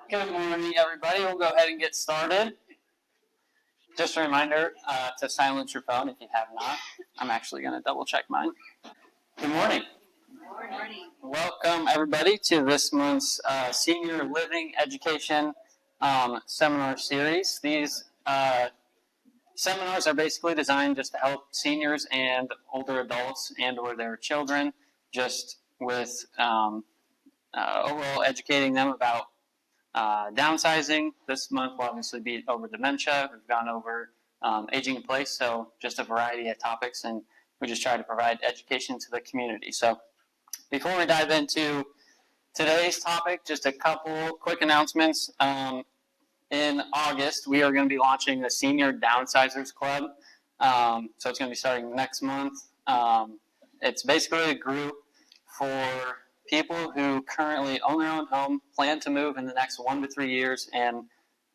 Good morning, everybody. We'll go ahead and get started. Just a reminder to silence your phone if you have not. I'm actually going to double check mine. Good morning. Good morning. Welcome, everybody, to this month's Senior Living Education Seminar Series. These seminars are basically designed just to help seniors and older adults and or their children just with overall educating them about downsizing. This month will obviously be over dementia. We've gone over aging in place, so just a variety of topics, and we just try to provide education to the community. So before we dive into today's topic, just a couple quick announcements. In August, we are going to be launching the Senior Downsizers Club. So it's going to be starting next month. It's basically a group for people who currently own their own home, plan to move in the next 1 to 3 years, and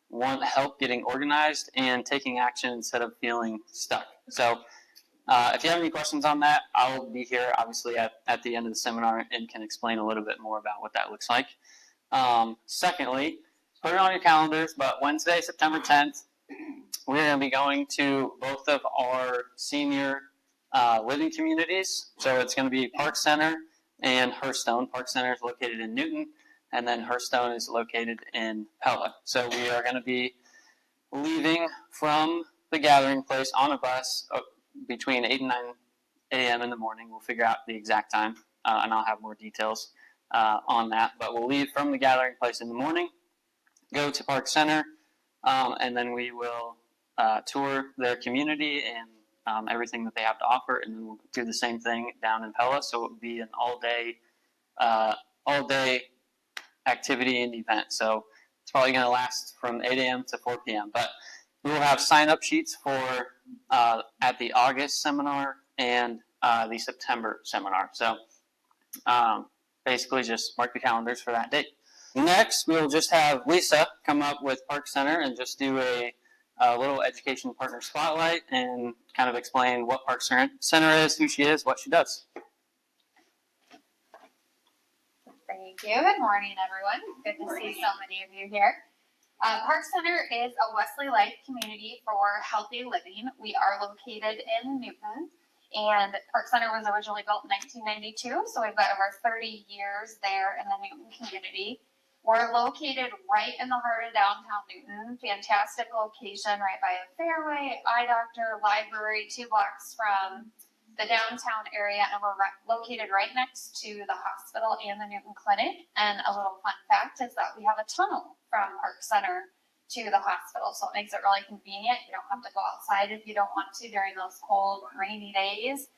want help getting organized and taking action instead of feeling stuck. So if you have any questions on that, I'll be here obviously at the end of the seminar and can explain a little bit more about what that looks like. Secondly, put it on your calendars, but Wednesday, September 10th, we're going to be going to both of our senior living communities. So it's going to be Park Center and Hearthstone. Park Center is located in Newton, and then Hearthstone is located in Pella. So we are going to be leaving from the gathering place on a bus between 8 and 9 a.m. in the morning. We'll figure out the exact time, and I'll have more details on that. But we'll leave from the gathering place in the morning, go to Park Center, and then we will tour their community and everything that they have to offer, and then we'll do the same thing down in Pella. So it will be an all-day activity and event. So it's probably going to last from 8 a.m. to 4 p.m. But we will have sign-up sheets for at the August seminar and the September seminar. So basically just mark your calendars for that date. Next, we'll just have Lisa come up with Park Center and just do a little education partner spotlight and kind of explain what Park Center is, who she is, what she does. Thank you. Good morning, everyone. Good to see so many of you here. Park Center is a Wesley Life community for healthy living. We are located in Newton, and Park Center was originally built in 1992, so we've got over 30 years there in the Newton community. We're located right in the heart of downtown Newton. Fantastic location, right by a fairway, eye doctor, library, 2 blocks from the downtown area, and we're located right next to the hospital and the Newton Clinic. And a little fun fact is that we have a tunnel from Park Center to the hospital, so it makes it really convenient. You don't have to go outside if you don't want to during those cold, rainy days.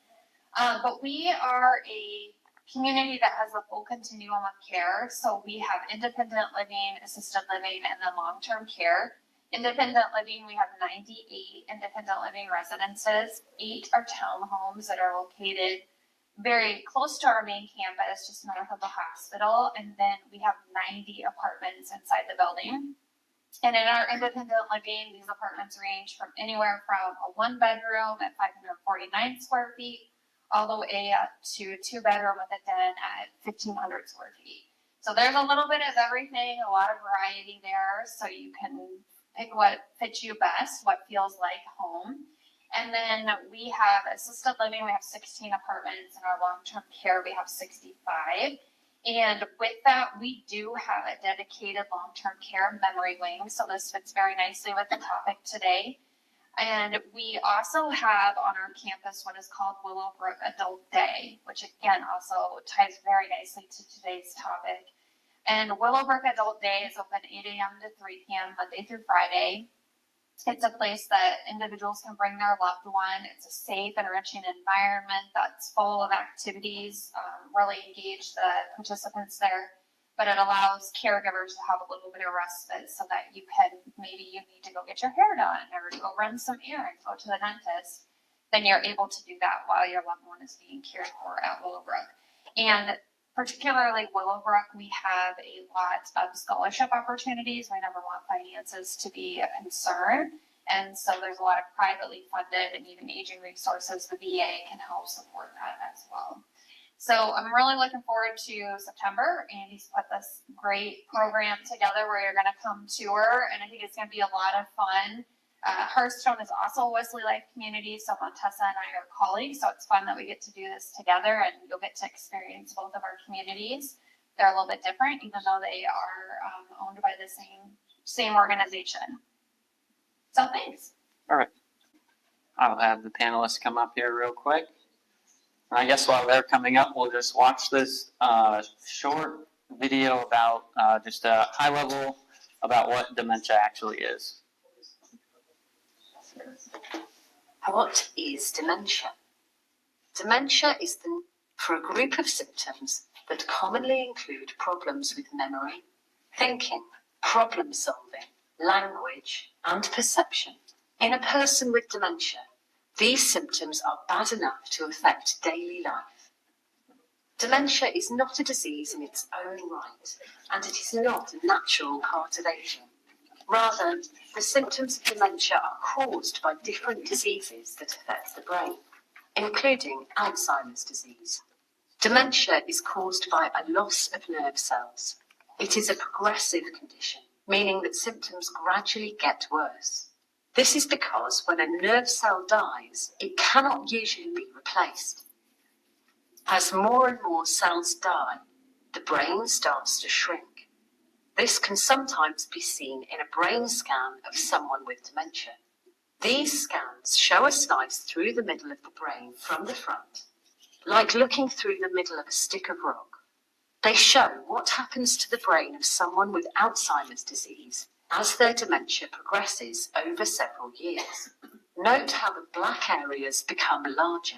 But we are a community that has the full continuum of care. So we have independent living, assisted living, and then long-term care. Independent living, we have 98 independent living residences. 8 are townhomes that are located very close to our main campus, just north of the hospital. And then we have 90 apartments inside the building. And in our independent living, these apartments range from anywhere from a 1-bedroom at 549 square feet all the way up to a 2-bedroom with a den at 1,500 square feet. So there's a little bit of everything, a lot of variety there, so you can pick what fits you best, what feels like home. And then we have assisted living, we have 16 apartments, and our long-term care, we have 65. And with that, we do have a dedicated long-term care memory wing, so this fits very nicely with the topic today. And we also have on our campus what is called Willowbrook Adult Day, which again also ties very nicely to today's topic. And Willowbrook Adult Day is open 8 a.m. to 3 p.m. Monday through Friday. It's a place that individuals can bring their loved one. It's a safe, enriching environment that's full of activities, really engage the participants there. But it allows caregivers to have a little bit of respite so that maybe you need to go get your hair done or go run some errands, go to the dentist, then you're able to do that while your loved one is being cared for at Willowbrook. And particularly Willowbrook, we have a lot of scholarship opportunities. We never want finances to be a concern. And so there's a lot of privately funded and even aging resources. The VA can help support that as well. So I'm really looking forward to September. Andy's put this great program together where you're going to come tour, and I think it's going to be a lot of fun. Hearthstone is also a Wesley Life community, so Montessa and I are colleagues, so it's fun that we get to do this together, and you'll get to experience both of our communities. They're a little bit different, even though they are owned by the same organization. So thanks. Perfect. I'll have the panelists come up here real quick. And I guess while they're coming up, we'll just watch this short video about just a high level about what dementia actually is. What is dementia? Dementia is for a group of symptoms that commonly include problems with memory, thinking, problem solving, language, and perception. In a person with dementia, these symptoms are bad enough to affect daily life. Dementia is not a disease in its own right, and it is not a natural part of aging. Rather, the symptoms of dementia are caused by different diseases that affect the brain, including Alzheimer's disease. Dementia is caused by a loss of nerve cells. It is a progressive condition, meaning that symptoms gradually get worse. This is because when a nerve cell dies, it cannot usually be replaced. As more and more cells die, the brain starts to shrink. This can sometimes be seen in a brain scan of someone with dementia. These scans show a slice through the middle of the brain from the front, like looking through the middle of a stick of rock. They show what happens to the brain of someone with Alzheimer's disease as their dementia progresses over several years. Note how the black areas become larger.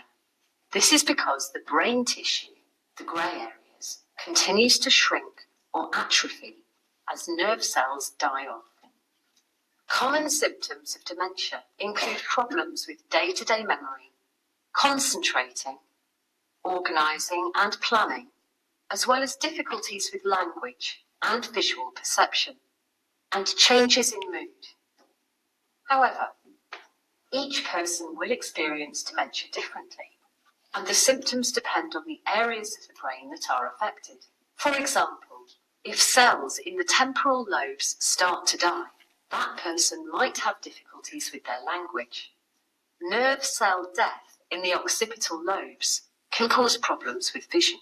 This is because the brain tissue, the grey areas, continues to shrink or atrophy as nerve cells die off. Common symptoms of dementia include problems with day-to-day memory, concentrating, organising and planning, as well as difficulties with language and visual perception, and changes in mood. However, each person will experience dementia differently, and the symptoms depend on the areas of the brain that are affected. For example, if cells in the temporal lobes start to die, that person might have difficulties with their language. Nerve cell death in the occipital lobes can cause problems with vision.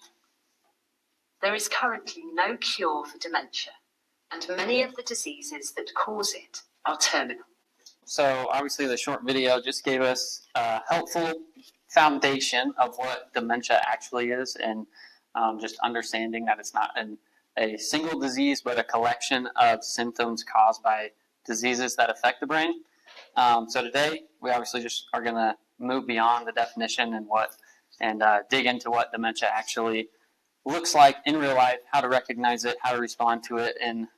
There is currently no cure for dementia, and many of the diseases that cause it are terminal. So obviously the short video just gave us a helpful foundation of what dementia actually is, and just understanding that it's not a single disease, but a collection of symptoms caused by diseases that affect the brain. So today, we obviously just are going to move beyond the definition and dig into what dementia actually looks like in real life, how to recognize it, how to respond to it, and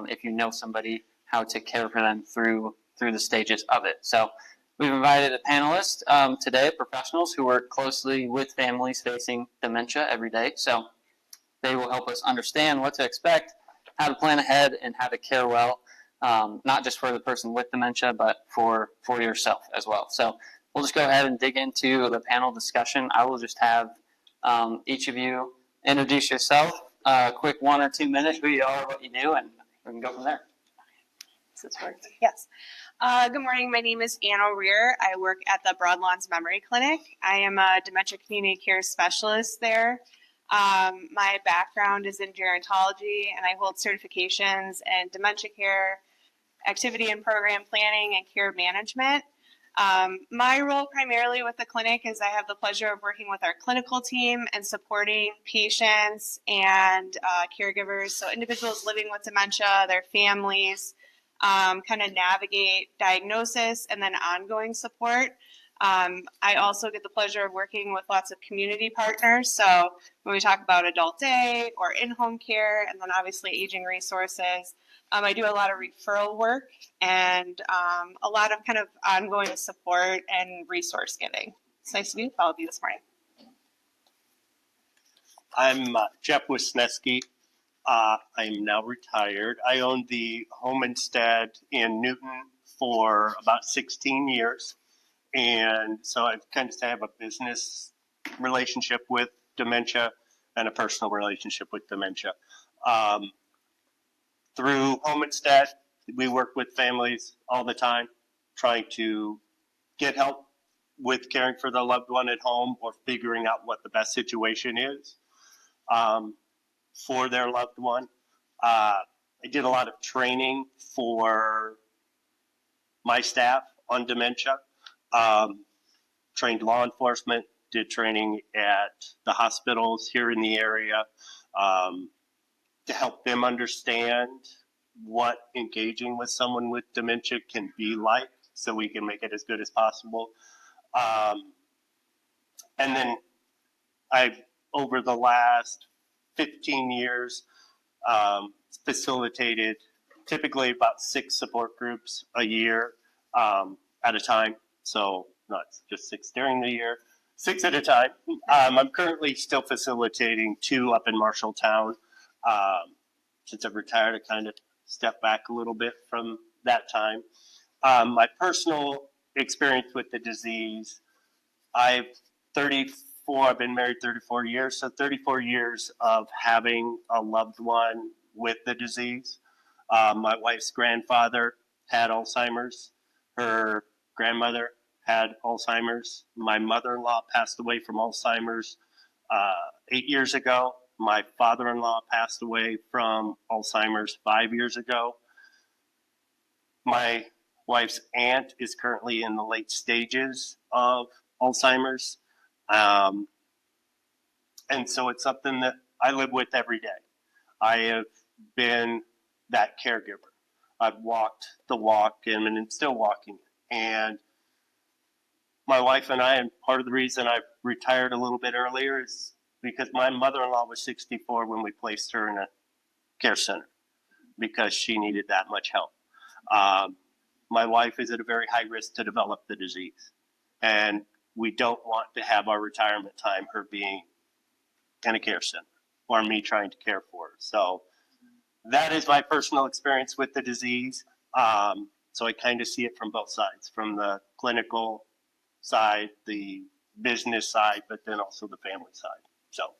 if you know somebody, how to care for them through the stages of it. So we've invited a panelist today, professionals who work closely with families facing dementia every day. So they will help us understand what to expect, how to plan ahead, and how to care well, not just for the person with dementia, but for yourself as well. So we'll just go ahead and dig into the panel discussion. I will just have each of you introduce yourself, quick 1 or 2 minutes, who you are, what you do, and we can go from there. Yes. Good morning. My name is Ann O'Rear. I work at the Broadlawns Memory Clinic. I am a dementia community care specialist there. My background is in gerontology, and I hold certifications in dementia care, activity and program planning, and care management. My role primarily with the clinic is I have the pleasure of working with our clinical team and supporting patients and caregivers, so individuals living with dementia, their families, kind of navigate diagnosis and then ongoing support. I also get the pleasure of working with lots of community partners. So when we talk about adult day or in-home care, and then obviously aging resources, I do a lot of referral work and a lot of kind of ongoing support and resource giving. It's nice to be with all of you this morning. I'm Jeff Wisniewski. I'm now retired. I owned the home instead in Newton for about 16 years. And so I kind of have a business relationship with dementia and a personal relationship with dementia. Through Home Instead, we work with families all the time, trying to get help with caring for the loved one at home or figuring out what the best situation is for their loved one. I did a lot of training for my staff on dementia, trained law enforcement, did training at the hospitals here in the area to help them understand what engaging with someone with dementia can be like so we can make it as good as possible. And then I've, over the last 15 years, facilitated typically about 6 support groups a year at a time. So not just 6 during the year, 6 at a time. I'm currently still facilitating 2 up in Marshalltown. Since I've retired, I kind of stepped back a little bit from that time. My personal experience with the disease, I've been married 34 years, so 34 years of having a loved one with the disease. My wife's grandfather had Alzheimer's. Her grandmother had Alzheimer's. My mother-in-law passed away from Alzheimer's 8 years ago. My father-in-law passed away from Alzheimer's 5 years ago. My wife's aunt is currently in the late stages of Alzheimer's. And so it's something that I live with every day. I have been that caregiver. I've walked the walk and I'm still walking it. And my wife and I, and part of the reason I retired a little bit earlier is because my mother-in-law was 64 when we placed her in a care center because she needed that much help. My wife is at a very high risk to develop the disease. And we don't want to have our retirement time her being in a care center or me trying to care for her. So that is my personal experience with the disease. So I kind of see it from both sides, from the clinical side, the business side, but then also the family side. So.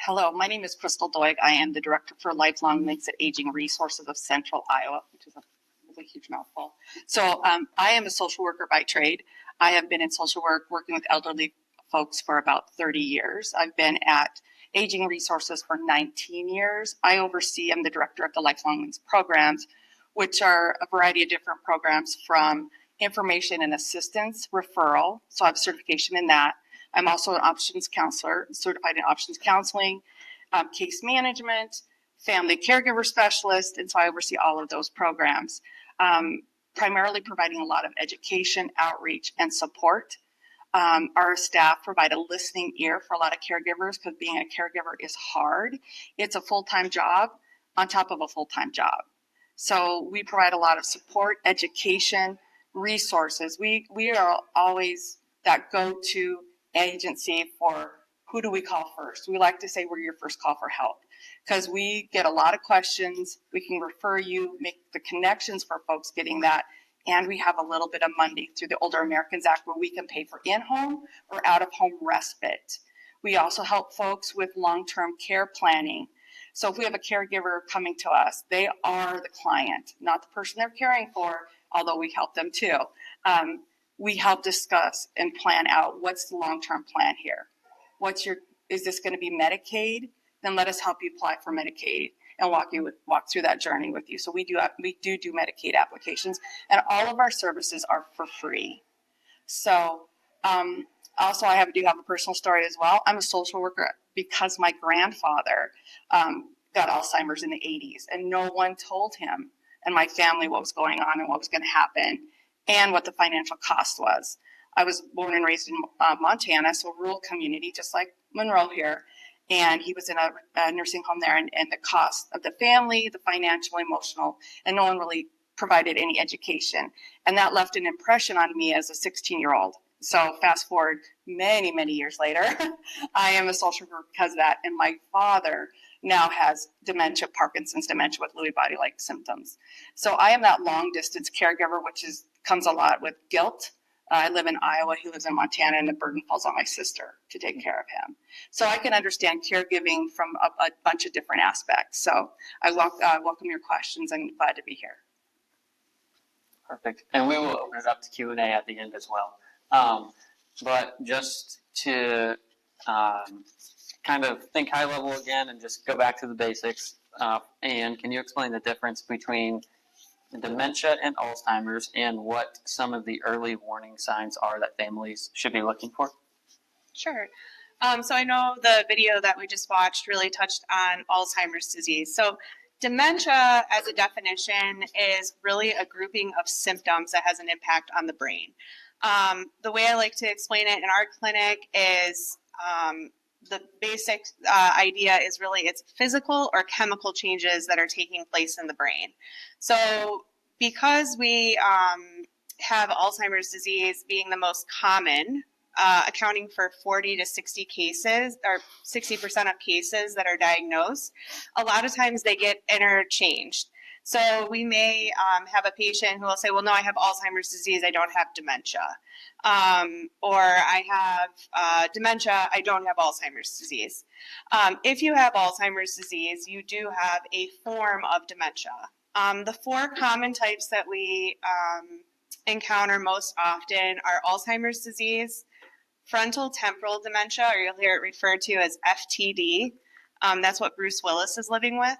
Hello, my name is Crystal Doig. I am the Director for Lifelong Links at Aging Resources of Central Iowa, which is a huge mouthful. So I am a social worker by trade. I have been in social work working with elderly folks for about 30 years. I've been at Aging Resources for 19 years. I'm the Director of the Lifelong Links programs, which are a variety of different programs from information and assistance, referral, so I have certification in that. I'm also an options counselor, certified in options counseling, case management, family caregiver specialist, and so I oversee all of those programs, primarily providing a lot of education, outreach, and support. Our staff provide a listening ear for a lot of caregivers because being a caregiver is hard. It's a full-time job on top of a full-time job. So we provide a lot of support, education, resources. We are always that go-to agency for who do we call first. We like to say we're your first call for help because we get a lot of questions. We can refer you, make the connections for folks getting that. And we have a little bit of money through the Older Americans Act where we can pay for in-home or out-of-home respite. We also help folks with long-term care planning. So if we have a caregiver coming to us, they are the client, not the person they're caring for, although we help them too. We help discuss and plan out what's the long-term plan here. Is this going to be Medicaid? Then let us help you apply for Medicaid and walk through that journey with you. So we do Medicaid applications, and all of our services are for free. So also I do have a personal story as well. I'm a social worker because my grandfather got Alzheimer's in the 80s, and no one told him and my family what was going on and what was going to happen and what the financial cost was. I was born and raised in Montana, so a rural community, just like Monroe here. And he was in a nursing home there, and the cost of the family, the financial, emotional, and no one really provided any education. And that left an impression on me as a 16-year-old. So fast forward many, many years later, I am a social worker because of that. And my father now has dementia, Parkinson's dementia with Lewy body-like symptoms. So I am that long-distance caregiver, which comes a lot with guilt I live in Iowa, he lives in Montana, and the burden falls on my sister to take care of him. So I can understand caregiving from a bunch of different aspects. So I welcome your questions and glad to be here. Perfect. And we will open it up to Q&A at the end as well. But just to kind of think high level again and just go back to the basics, and can you explain the difference between dementia and Alzheimer's and what some of the early warning signs are that families should be looking for? Sure. So I know the video that we just watched really touched on Alzheimer's disease. So dementia, as a definition, is really a grouping of symptoms that has an impact on the brain. The way I like to explain it in our clinic is the basic idea is really it's physical or chemical changes that are taking place in the brain. So because we have Alzheimer's disease being the most common, accounting for 40 to 60 cases or 60% of cases that are diagnosed, a lot of times they get interchanged. So we may have a patient who will say, well, no, I have Alzheimer's disease, I don't have dementia. Or I have dementia, I don't have Alzheimer's disease. If you have Alzheimer's disease, you do have a form of dementia. The four common types that we encounter most often are Alzheimer's disease, frontal temporal dementia, or you'll hear it referred to as FTD. That's what Bruce Willis is living with.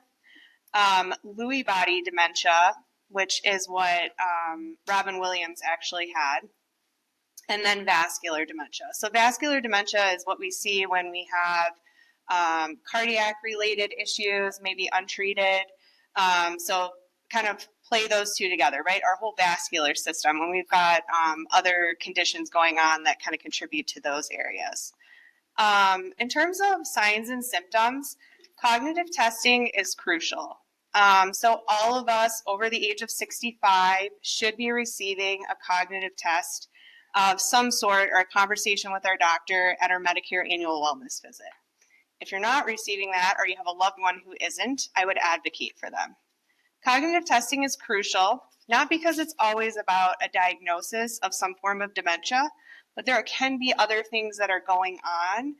Lewy body dementia, which is what Robin Williams actually had. And then vascular dementia. So vascular dementia is what we see when we have cardiac related issues, maybe untreated. So kind of play those two together, right? Our whole vascular system, when we've got other conditions going on that kind of contribute to those areas. In terms of signs and symptoms, cognitive testing is crucial. So all of us over the age of 65 should be receiving a cognitive test of some sort or a conversation with our doctor at our Medicare annual wellness visit. If you're not receiving that or you have a loved one who isn't, I would advocate for them. Cognitive testing is crucial, not because it's always about a diagnosis of some form of dementia, but there can be other things that are going on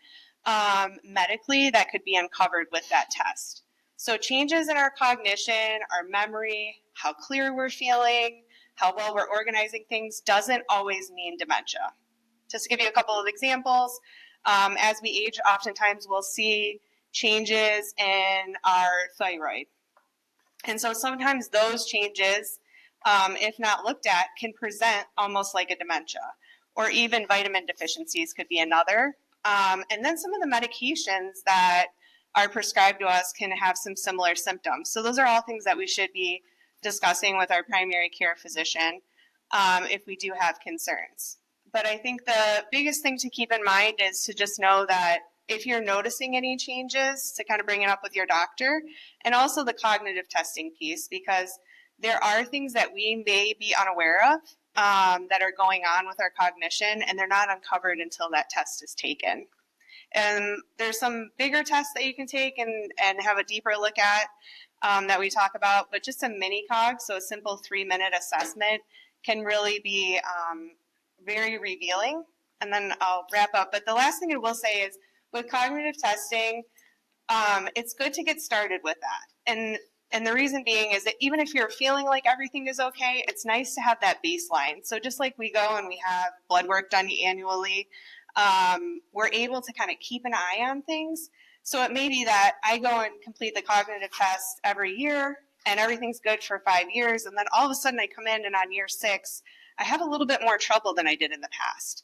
medically that could be uncovered with that test. So changes in our cognition, our memory, how clear we're feeling, how well we're organizing things doesn't always mean dementia. Just to give you a couple of examples, as we age, oftentimes we'll see changes in our thyroid. And so sometimes those changes, if not looked at, can present almost like a dementia. Or even vitamin deficiencies could be another. And then some of the medications that are prescribed to us can have some similar symptoms. So those are all things that we should be discussing with our primary care physician if we do have concerns. But I think the biggest thing to keep in mind is to just know that if you're noticing any changes, to kind of bring it up with your doctor, and also the cognitive testing piece, because there are things that we may be unaware of that are going on with our cognition, and they're not uncovered until that test is taken. And there's some bigger tests that you can take and have a deeper look at that we talk about, but just a mini cog, so a simple 3-minute assessment, can really be very revealing. And then I'll wrap up. But the last thing I will say is with cognitive testing, it's good to get started with that. And the reason being is that even if you're feeling like everything is okay, it's nice to have that baseline. So just like we go and we have blood work done annually, we're able to kind of keep an eye on things. So it may be that I go and complete the cognitive test every year and everything's good for 5 years. And then all of a sudden I come in and on year 6, I have a little bit more trouble than I did in the past.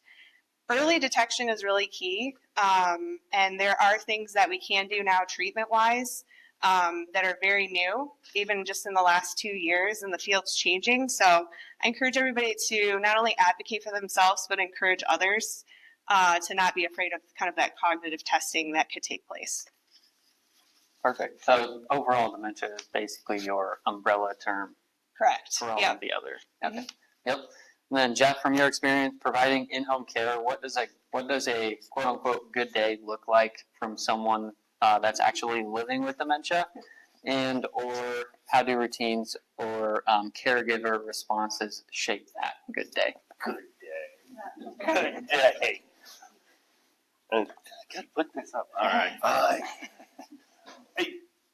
Early detection is really key. And there are things that we can do now treatment-wise that are very new, even just in the last 2 years, and the field's changing. So I encourage everybody to not only advocate for themselves, but encourage others to not be afraid of kind of that cognitive testing that could take place. Perfect. So overall, dementia is basically your umbrella term Correct. for all Yep. of the other. Okay. Yep. And then Jeff, from your experience providing in-home care, what does a quote unquote good day look like from someone that's actually living with dementia, and or how do routines or caregiver responses shape that good day? Good day. Good day. And I gotta put this up. All right, fine. Hey,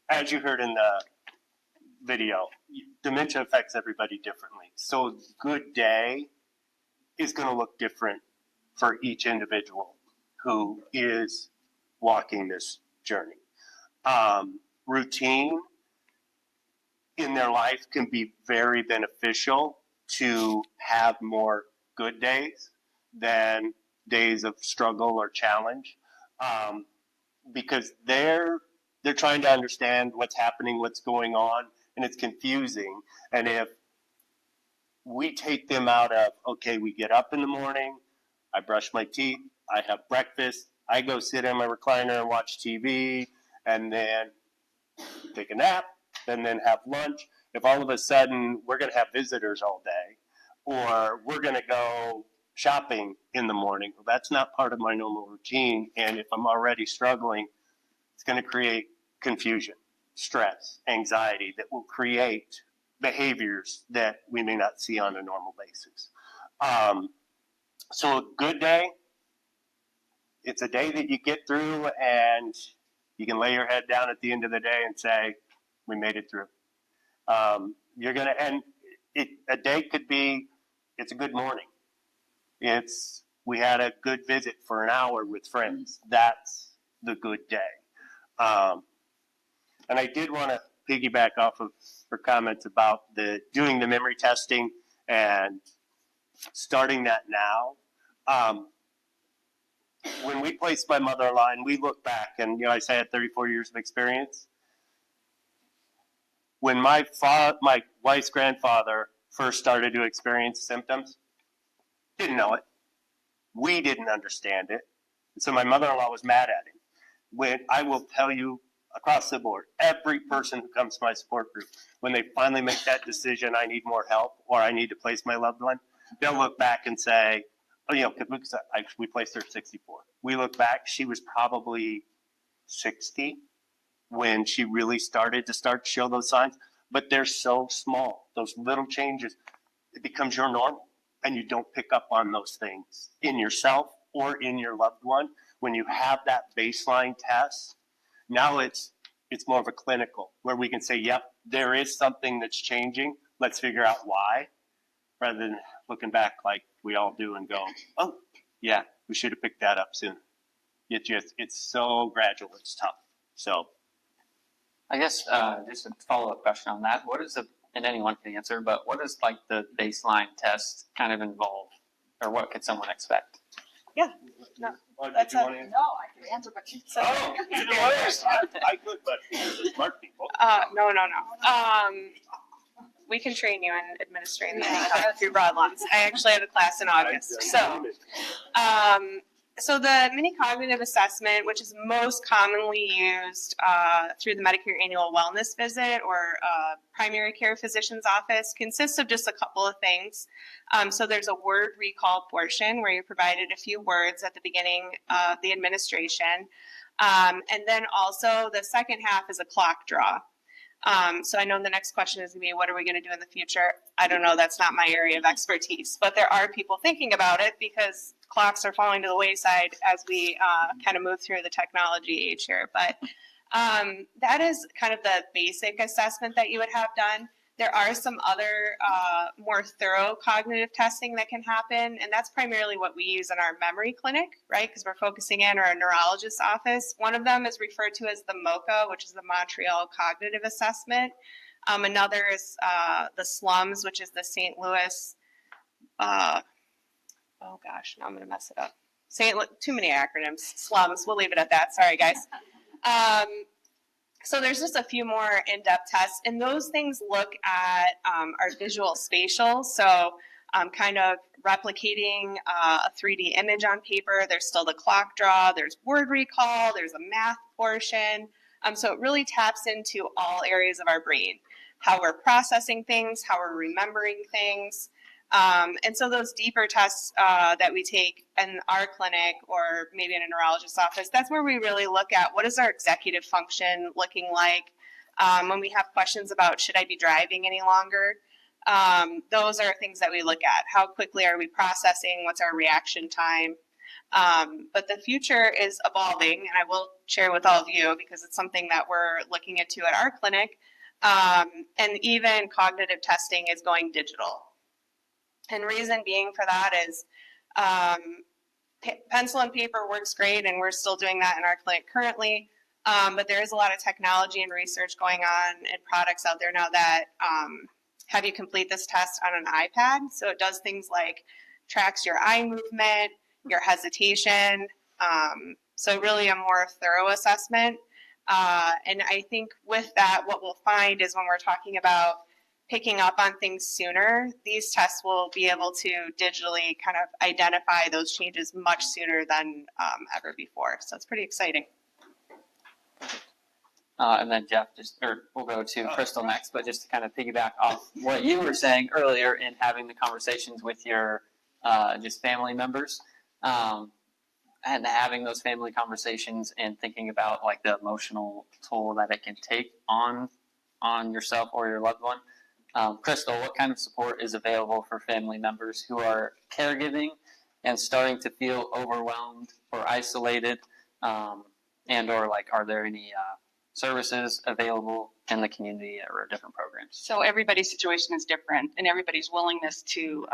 as you heard in the video, dementia affects everybody differently. So good day is going to look different for each individual who is walking this journey. Routine in their life can be very beneficial to have more good days than days of struggle or challenge, because they're trying to understand what's happening, what's going on, and it's confusing. And if we take them out of, okay, we get up in the morning, I brush my teeth, I have breakfast, I go sit in my recliner and watch TV, and then take a nap, and then have lunch. If all of a sudden we're going to have visitors all day, or we're going to go shopping in the morning, well, that's not part of my normal routine. And if I'm already struggling, it's going to create confusion, stress, anxiety that will create behaviors that we may not see on a normal basis. So a good day, it's a day that you get through and you can lay your head down at the end of the day and say, we made it through. You're going to, and a day could be, it's a good morning. We had a good visit for an hour with friends. That's the good day. And I did want to piggyback off of her comments about doing the memory testing and starting that now. When we placed my mother-in-law and we look back, and I say I had 34 years of experience. When my wife's grandfather first started to experience symptoms, didn't know it. We didn't understand it. So my mother-in-law was mad at him. When I will tell you across the board, every person who comes to my support group, when they finally make that decision, I need more help or I need to place my loved one, they'll look back and say, oh, we placed her at 64. We look back, she was probably 60 when she really started to show those signs, but they're so small. Those little changes, it becomes your normal, and you don't pick up on those things in yourself or in your loved one. When you have that baseline test, now it's more of a clinical where we can say, yep, there is something that's changing. Let's figure out why, rather than looking back like we all do and go, oh, yeah, we should have picked that up sooner. It's so gradual, it's tough. So I guess just a follow-up question on that. And anyone can answer, but what does like the baseline test kind of involve, or what could someone expect? That's did you a- want to answer? No, I can answer, but you said. Oh, you know what? I could, but the smart people. No. We can train you in administering the through Broadlawns. I actually had a class in August. So the mini cognitive assessment, which is most commonly used through the Medicare annual wellness visit or primary care physician's office, consists of just a couple of things. So there's a word recall portion where you're provided a few words at the beginning of the administration. And then also the second half is a clock draw. So I know the next question is going to be, what are we going to do in the future? I don't know. That's not my area of expertise. But there are people thinking about it because clocks are falling to the wayside as we kind of move through the technology age here. But that is kind of the basic assessment that you would have done. There are some other more thorough cognitive testing that can happen, and that's primarily what we use in our memory clinic, right? Because we're focusing in our neurologist's office. One of them is referred to as the MoCA, which is the Montreal Cognitive Assessment. Another is the SLUMS, which is the St. Louis, now I'm going to mess it up. Too many acronyms. SLUMS, we'll leave it at that. Sorry, guys. So there's just a few more in-depth tests, and those things look at our visual spatial. So kind of replicating a 3D image on paper. There's still the clock draw. There's word recall. There's a math portion. So it really taps into all areas of our brain, how we're processing things, how we're remembering things. And so those deeper tests that we take in our clinic or maybe in a neurologist's office, that's where we really look at what is our executive function looking like when we have questions about should I be driving any longer. Those are things that we look at. How quickly are we processing? What's our reaction time? But the future is evolving, and I will share with all of you because it's something that we're looking into at our clinic. And even cognitive testing is going digital. And reason being for that is pencil and paper works great, and we're still doing that in our clinic currently. But there is a lot of technology and research going on and products out there now that have you complete this test on an iPad. So it does things like tracks your eye movement, your hesitation. So really a more thorough assessment. And I think with that, what we'll find is when we're talking about picking up on things sooner, these tests will be able to digitally kind of identify those changes much sooner than ever before. So it's pretty exciting. And then Jeff, we'll go to Crystal next, but just to kind of piggyback off what you were saying earlier in having the conversations with your just family members, and having those family conversations and thinking about like the emotional toll that it can take on yourself or your loved one. Crystal, what kind of support is available for family members who are caregiving and starting to feel overwhelmed or isolated, and or like, are there any services available in the community or different programs? So everybody's situation is different, and everybody's willingness to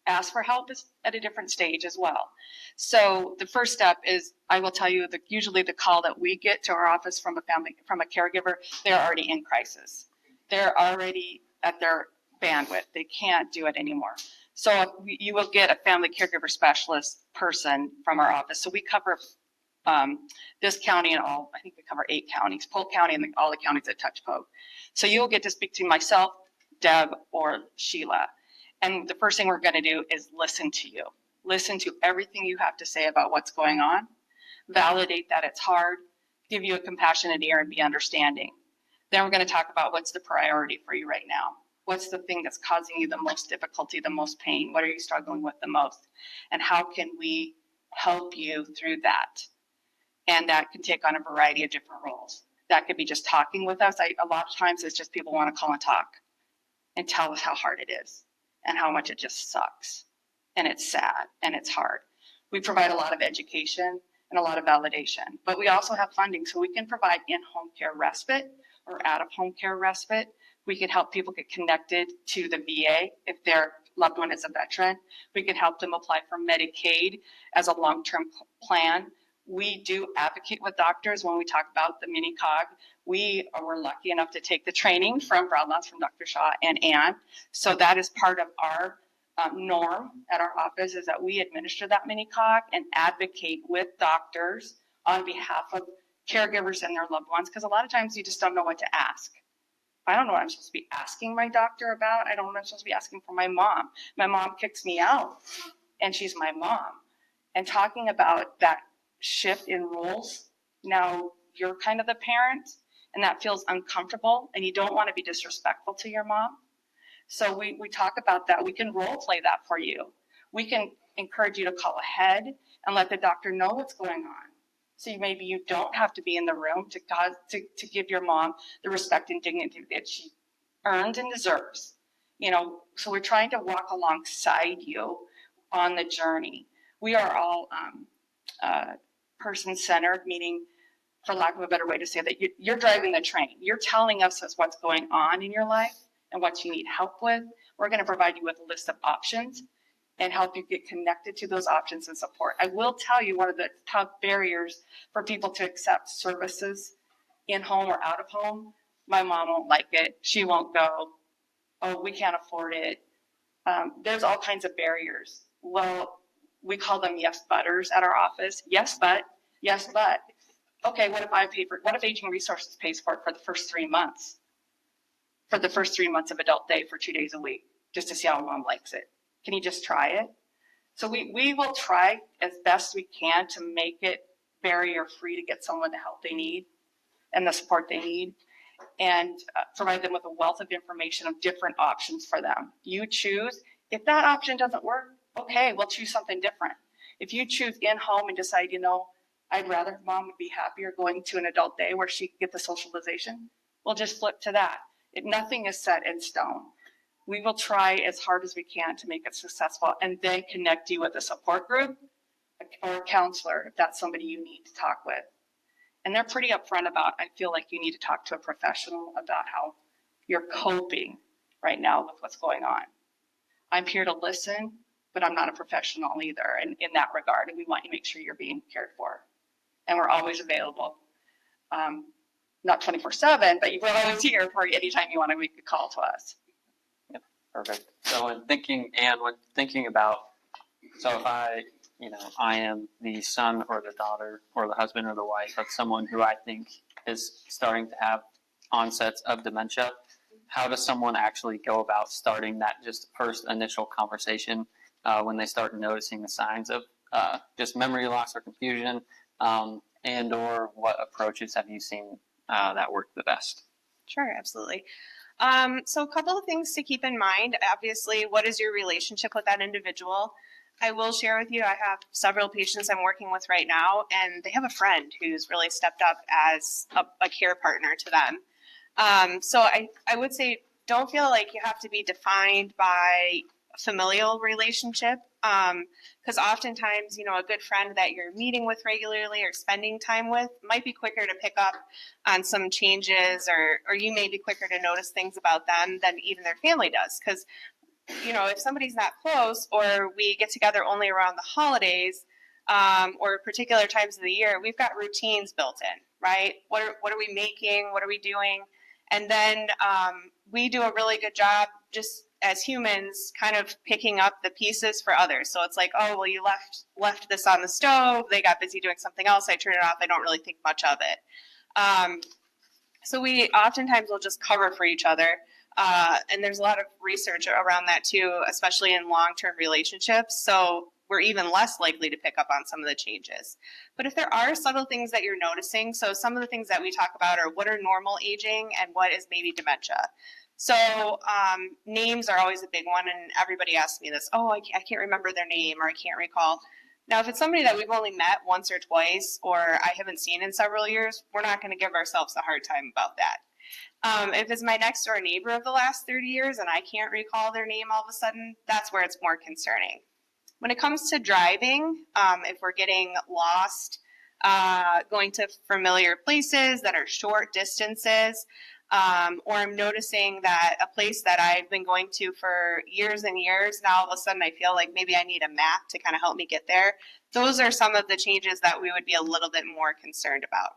ask for help is at a different stage as well. So the first step is, I will tell you that usually the call that we get to our office from a caregiver, they're already in crisis. They're already at their bandwidth. They can't do it anymore. So you will get a family caregiver specialist person from our office. So we cover this county and all, I think we cover 8 counties, Polk County and all the counties that touch Polk. So you'll get to speak to myself, Deb, or Sheila. And the first thing we're going to do is listen to you. Listen to everything you have to say about what's going on. Validate that it's hard. Give you a compassionate ear and be understanding. Then we're going to talk about what's the priority for you right now. What's the thing that's causing you the most difficulty, the most pain? What are you struggling with the most? And how can we help you through that? And that can take on a variety of different roles. That could be just talking with us. A lot of times it's just people want to call and talk and tell us how hard it is and how much it just sucks. And it's sad and it's hard. We provide a lot of education and a lot of validation, but we also have funding, so we can provide in-home care respite or out-of-home care respite. We can help people get connected to the VA if their loved one is a veteran. We can help them apply for Medicaid as a long-term plan. We do advocate with doctors when we talk about the mini cog. We were lucky enough to take the training from Broadlands, from Dr. Shaw and Ann. So that is part of our norm at our office, is that we administer that mini cog and advocate with doctors on behalf of caregivers and their loved ones, because a lot of times you just don't know what to ask. I don't know what I'm supposed to be asking my doctor about. I don't know what I'm supposed to be asking for my mom. My mom kicks me out, and she's my mom. And talking about that shift in roles, now you're kind of the parent, and that feels uncomfortable, and you don't want to be disrespectful to your mom. So we talk about that. We can role play that for you. We can encourage you to call ahead and let the doctor know what's going on. So maybe you don't have to be in the room to give your mom the respect and dignity that she earned and deserves. You know, so we're trying to walk alongside you on the journey. We are all person-centered, meaning, for lack of a better way to say that, you're driving the train. You're telling us what's going on in your life and what you need help with. We're going to provide you with a list of options and help you get connected to those options and support. I will tell you, one of the tough barriers for people to accept services in home or out of home, my mom won't like it. She won't go. Oh, we can't afford it. There's all kinds of barriers. Well, we call them yes butters at our office. Yes, but. Okay, what if Aging Resources pays for it for the first 3 months? For the first 3 months of adult day for 2 days a week, just to see how mom likes it. Can you just try it? So we will try as best we can to make it barrier free to get someone the help they need and the support they need, and provide them with a wealth of information of different options for them. You choose. If that option doesn't work, okay, we'll choose something different. If you choose in-home and decide, I'd rather mom would be happier going to an adult day where she could get the socialization, we'll just flip to that. Nothing is set in stone. we will try as hard as we can to make it successful and then connect you with a support group or a counselor if that's somebody you need to talk with. And they're pretty upfront about, I feel like you need to talk to a professional about how you're coping right now with what's going on. I'm here to listen, but I'm not a professional either in that regard. And we want you to make sure you're being cared for. And we're always available. Not 24/7, but we're always here for you anytime you want to make a call to us. Yep, perfect. So when thinking about, so if I am the son or the daughter or the husband or the wife of someone who I think is starting to have onsets of dementia, how does someone actually go about starting that just first initial conversation when they start noticing the signs of just memory loss or confusion, and or what approaches have you seen that work the best? Sure, absolutely. So a couple of things to keep in mind. Obviously, what is your relationship with that individual? I will share with you, I have several patients I'm working with right now, and they have a friend who's really stepped up as a care partner to them. So I would say don't feel like you have to be defined by familial relationship, because oftentimes, a good friend that you're meeting with regularly or spending time with might be quicker to pick up on some changes, or you may be quicker to notice things about them than even their family does. Because if somebody's not close, or we get together only around the holidays, or particular times of the year, we've got routines built in, right? What are we making? What are we doing? And then we do a really good job just as humans kind of picking up the pieces for others. So it's like, oh, well, you left this on the stove. They got busy doing something else. I turned it off. I don't really think much of it. So we oftentimes will just cover for each other. And there's a lot of research around that too, especially in long-term relationships. So we're even less likely to pick up on some of the changes. But if there are subtle things that you're noticing, so some of the things that we talk about are what are normal aging and what is maybe dementia. So names are always a big one, and everybody asks me this, oh, I can't remember their name, or I can't recall. Now, if it's somebody that we've only met once or twice, or I haven't seen in several years, we're not going to give ourselves a hard time about that. If it's my next door neighbor of the last 30 years and I can't recall their name all of a sudden, that's where it's more concerning. When it comes to driving, if we're getting lost, going to familiar places that are short distances, or I'm noticing that a place that I've been going to for years and years, now all of a sudden I feel like maybe I need a map to kind of help me get there. Those are some of the changes that we would be a little bit more concerned about.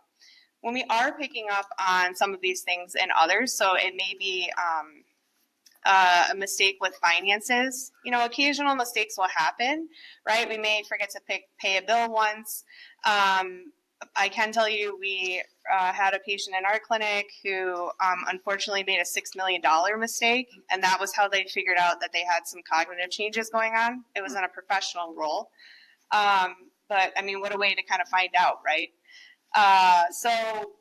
When we are picking up on some of these things in others, so it may be a mistake with finances. Occasional mistakes will happen, right? We may forget to pay a bill once. I can tell you we had a patient in our clinic who unfortunately made a $6 million mistake, and that was how they figured out that they had some cognitive changes going on. It was in a professional role. But I mean, what a way to kind of find out, right? So,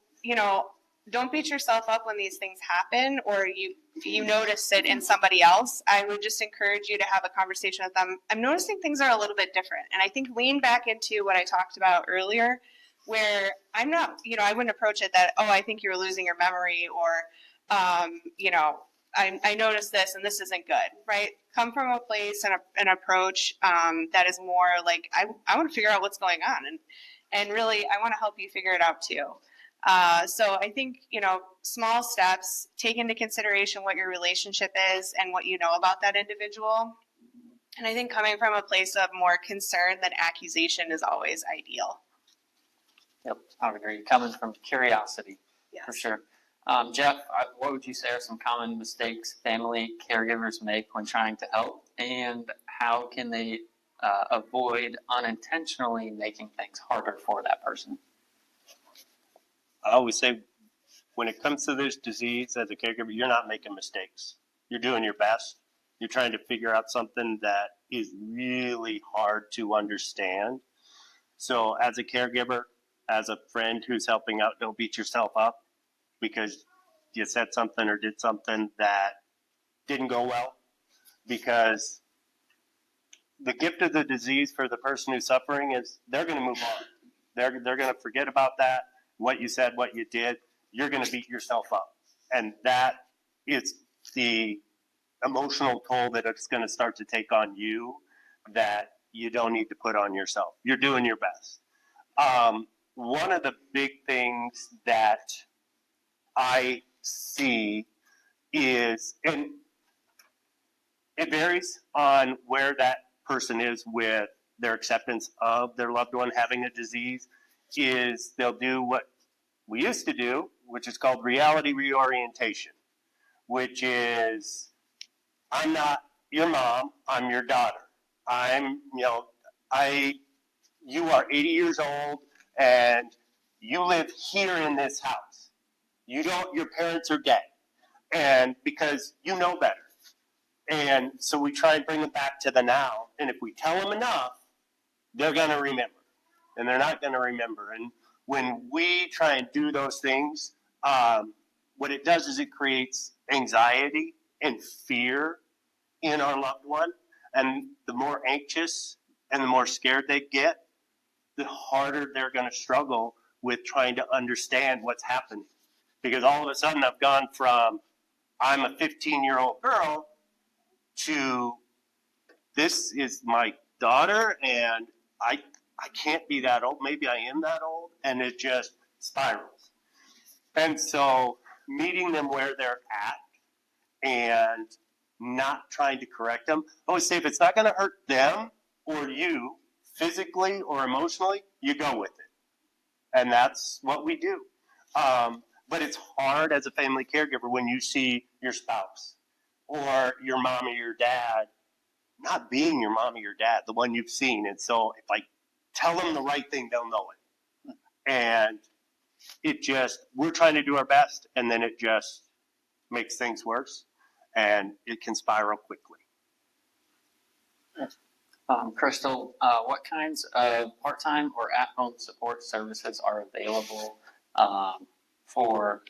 don't beat yourself up when these things happen, or you notice it in somebody else. I would just encourage you to have a conversation with them. I'm noticing things are a little bit different. And I think lean back into what I talked about earlier, where I'm not, I wouldn't approach it that, oh, I think you're losing your memory, or, I noticed this and this isn't good, right? Come from a place and an approach that is more like, I want to figure out what's going on. And really, I want to help you figure it out too. So I think, small steps, take into consideration what your relationship is and what you know about that individual. And I think coming from a place of more concern than accusation is always ideal. Yep, I would agree. Coming from curiosity, Yes. for sure. Jeff, what would you say are some common mistakes family caregivers make when trying to help, and how can they avoid unintentionally making things harder for that person? I always say, when it comes to this disease as a caregiver, you're not making mistakes. You're doing your best. You're trying to figure out something that is really hard to understand. So as a caregiver, as a friend who's helping out, don't beat yourself up because you said something or did something that didn't go well, because the gift of the disease for the person who's suffering is they're going to move on. They're going to forget about that, what you said, what you did. You're going to beat yourself up. And that is the emotional toll that it's going to start to take on you that you don't need to put on yourself. You're doing your best. One of the big things that I see is, and it varies on where that person is with their acceptance of their loved one having a disease, is they'll do what we used to do, which is called reality reorientation, which is, I'm not your mom, I'm your daughter. You are 80 years old and you live here in this house. Your parents are dead. And because you know better. And so we try and bring them back to the now. And if we tell them enough, they're going to remember. And they're not going to remember. And when we try and do those things, what it does is it creates anxiety and fear in our loved one. And the more anxious and the more scared they get, the harder they're going to struggle with trying to understand what's happening. Because all of a sudden I've gone from, I'm a 15-year-old girl, to this is my daughter and I can't be that old. Maybe I am that old. And it just spirals. And so meeting them where they're at and not trying to correct them. I always say if it's not going to hurt them or you physically or emotionally, you go with it. And that's what we do. But it's hard as a family caregiver when you see your spouse or your mom or your dad not being your mom or your dad, the one you've seen. And so if I tell them the right thing, they'll know it. And we're trying to do our best, and then it just makes things worse, and it can spiral quickly. Crystal, what kinds of part-time or at-home support services are available for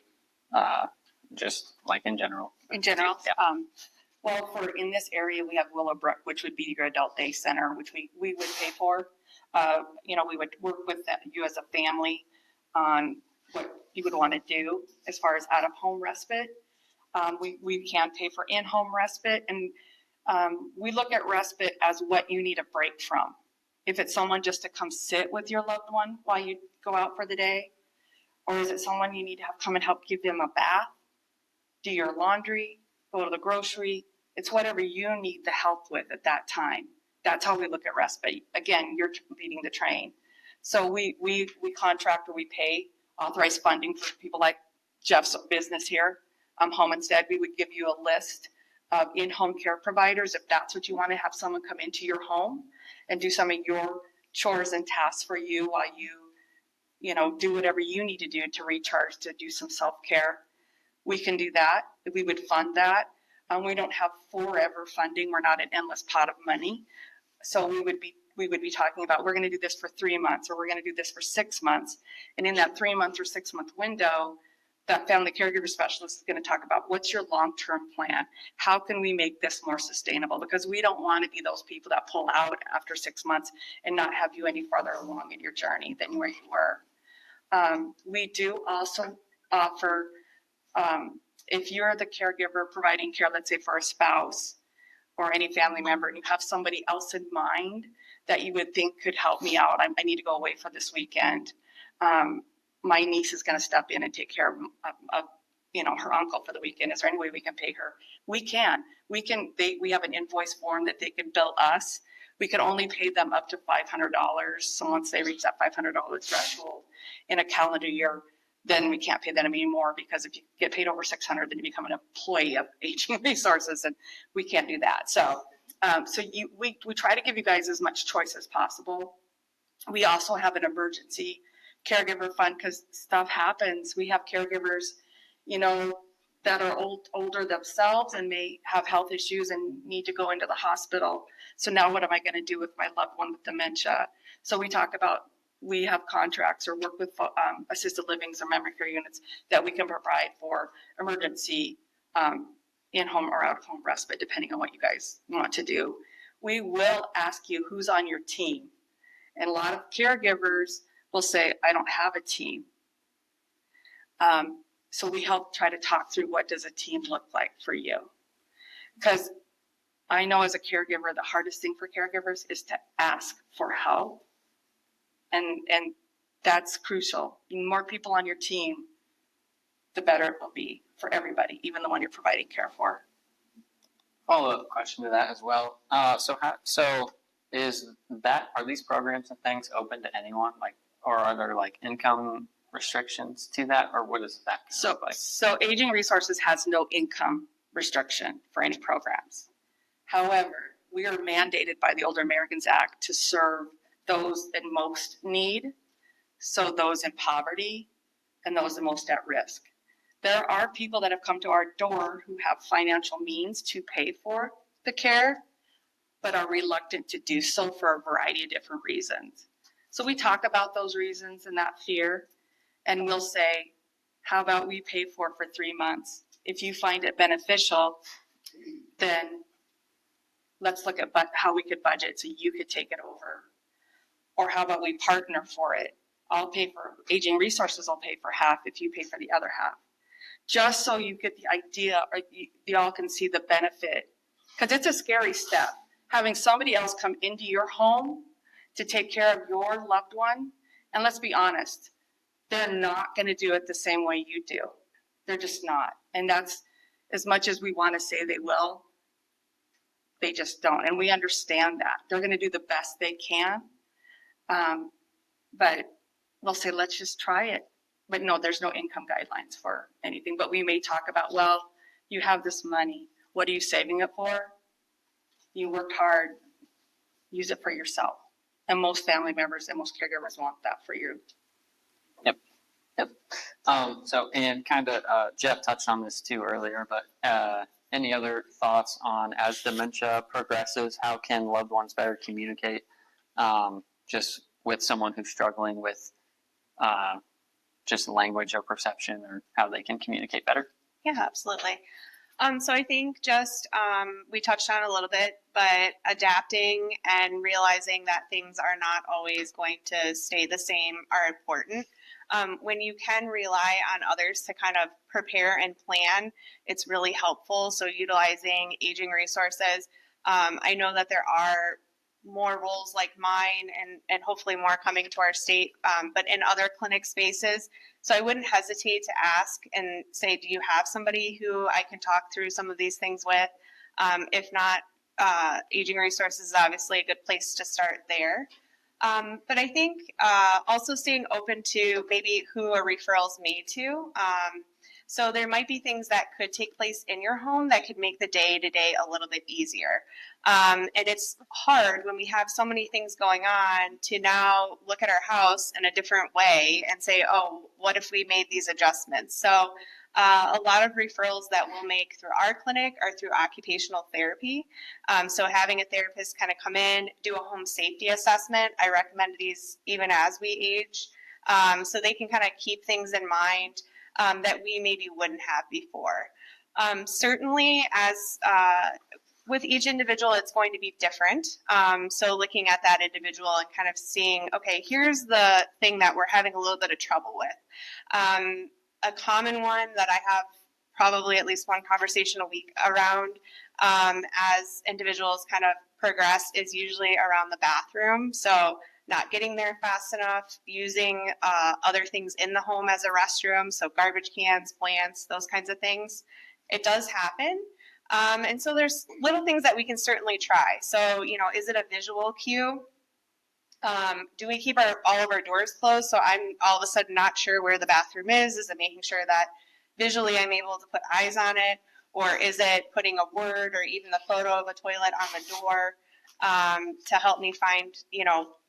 just like in general? In general, Yeah. well, in this area, we have Willowbrook, which would be your adult day center, which we would pay for. We would work with you as a family on what you would want to do as far as out-of-home respite. We can pay for in-home respite, and we look at respite as what you need a break from. If it's someone just to come sit with your loved one while you go out for the day, or is it someone you need to have come and help give them a bath, do your laundry, go to the grocery? It's whatever you need the help with at that time. That's how we look at respite. Again, you're leading the train. So we contract or we pay authorized funding for people like Jeff's business here, Home Instead. We would give you a list of in-home care providers if that's what you want to have someone come into your home and do some of your chores and tasks for you while you do whatever you need to do to recharge, to do some self-care. We can do that. We would fund that. We don't have forever funding. We're not an endless pot of money. So we would be talking about, we're going to do this for 3 months, or we're going to do this for 6 months. And in that 3 month or 6 month window, that family caregiver specialist is going to talk about, what's your long-term plan? How can we make this more sustainable? Because we don't want to be those people that pull out after 6 months and not have you any farther along in your journey than where you were. We do also offer, if you're the caregiver providing care, let's say for a spouse or any family member, and you have somebody else in mind that you would think could help me out, I need to go away for this weekend. My niece is going to step in and take care of her uncle for the weekend. Is there any way we can pay her? We can. We have an invoice form that they can bill us. We can only pay them up to $500. So once they reach that $500 threshold in a calendar year, then we can't pay them anymore, because if you get paid over $600, then you become an employee of Aging Resources, and we can't do that. So, we try to give you guys as much choice as possible. We also have an emergency caregiver fund, because stuff happens. We have caregivers, that are older themselves and may have health issues and need to go into the hospital. So now what am I going to do with my loved one with dementia? So we have contracts or work with assisted livings or memory care units that we can provide for emergency in-home or out-of-home respite, depending on what you guys want to do. We will ask you who's on your team. And a lot of caregivers will say, I don't have a team. So we help try to talk through, what does a team look like for you? Because I know as a caregiver, the hardest thing for caregivers is to ask for help. And that's crucial. The more people on your team, the better it will be for everybody, even the one you're providing care for. Follow-up question to that as well. Are these programs and things open to anyone, like, or are there like income restrictions to that, or what does that look like? So Aging Resources has no income restriction for any programs. However, we are mandated by the Older Americans Act to serve those in most need, so those in poverty and those the most at risk. There are people that have come to our door who have financial means to pay for the care, but are reluctant to do so for a variety of different reasons. So we talk about those reasons and that fear, and we'll say, how about we pay for 3 months? If you find it beneficial, then let's look at how we could budget so you could take it over. Or how about we partner for it? I'll pay for Aging Resources, I'll pay for half if you pay for the other half. Just so you get the idea, or you all can see the benefit. Because it's a scary step. Having somebody else come into your home to take care of your loved one, and let's be honest, they're not going to do it the same way you do. They're just not. And that's, as much as we want to say they will, they just don't. And we understand that. They're going to do the best they can. But we'll say, let's just try it. But no, there's no income guidelines for anything. But we may talk about, well, you have this money. What are you saving it for? You worked hard. Use it for yourself. And most family members and most caregivers want that for you. Yep. And kind of Jeff touched on this too earlier, but any other thoughts on, as dementia progresses, how can loved ones better communicate just with someone who's struggling with just language or perception, or how they can communicate better? Yeah, absolutely. So I think just we touched on it a little bit, but adapting and realizing that things are not always going to stay the same are important. When you can rely on others to kind of prepare and plan, it's really helpful. So utilizing Aging Resources. I know that there are more roles like mine and hopefully more coming to our state, but in other clinic spaces. So I wouldn't hesitate to ask and say, do you have somebody who I can talk through some of these things with? If not, Aging Resources is obviously a good place to start there. But I think also staying open to maybe who a referral is made to. So there might be things that could take place in your home that could make the day-to-day a little bit easier. And it's hard when we have so many things going on to now look at our house in a different way and say, oh, what if we made these adjustments? So a lot of referrals that we'll make through our clinic are through occupational therapy. So having a therapist kind of come in, do a home safety assessment. I recommend these even as we age, so they can kind of keep things in mind that we maybe wouldn't have before. Certainly, as with each individual, it's going to be different. So looking at that individual and kind of seeing, okay, here's the thing that we're having a little bit of trouble with. A common one that I have probably at least one conversation a week around as individuals kind of progress is usually around the bathroom. So not getting there fast enough, using other things in the home as a restroom, so garbage cans, plants, those kinds of things. It does happen. And so there's little things that we can certainly try. So, is it a visual cue? Do we keep all of our doors closed so I'm all of a sudden not sure where the bathroom is? Is it making sure that visually I'm able to put eyes on it? Or is it putting a word or even the photo of a toilet on the door to help me find,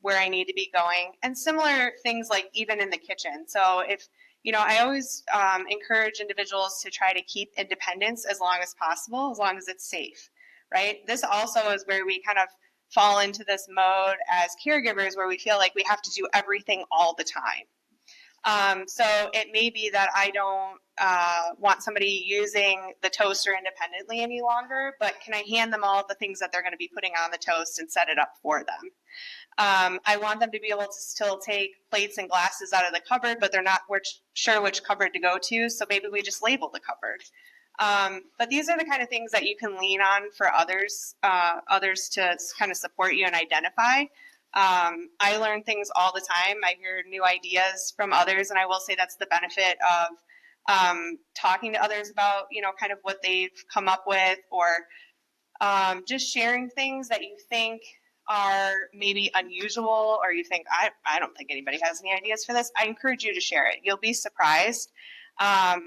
where I need to be going? And similar things like even in the kitchen. So if, I always encourage individuals to try to keep independence as long as possible, as long as it's safe, right? This also is where we kind of fall into this mode as caregivers where we feel like we have to do everything all the time. So it may be that I don't want somebody using the toaster independently any longer, but can I hand them all the things that they're going to be putting on the toast and set it up for them? I want them to be able to still take plates and glasses out of the cupboard, but they're not sure which cupboard to go to, so maybe we just label the cupboard. But these are the kind of things that you can lean on for others to kind of support you and identify. I learn things all the time. I hear new ideas from others, and I will say that's the benefit of talking to others about, kind of what they've come up with, or just sharing things that you think are maybe unusual, or you think, I don't think anybody has any ideas for this. I encourage you to share it. You'll be surprised. I'll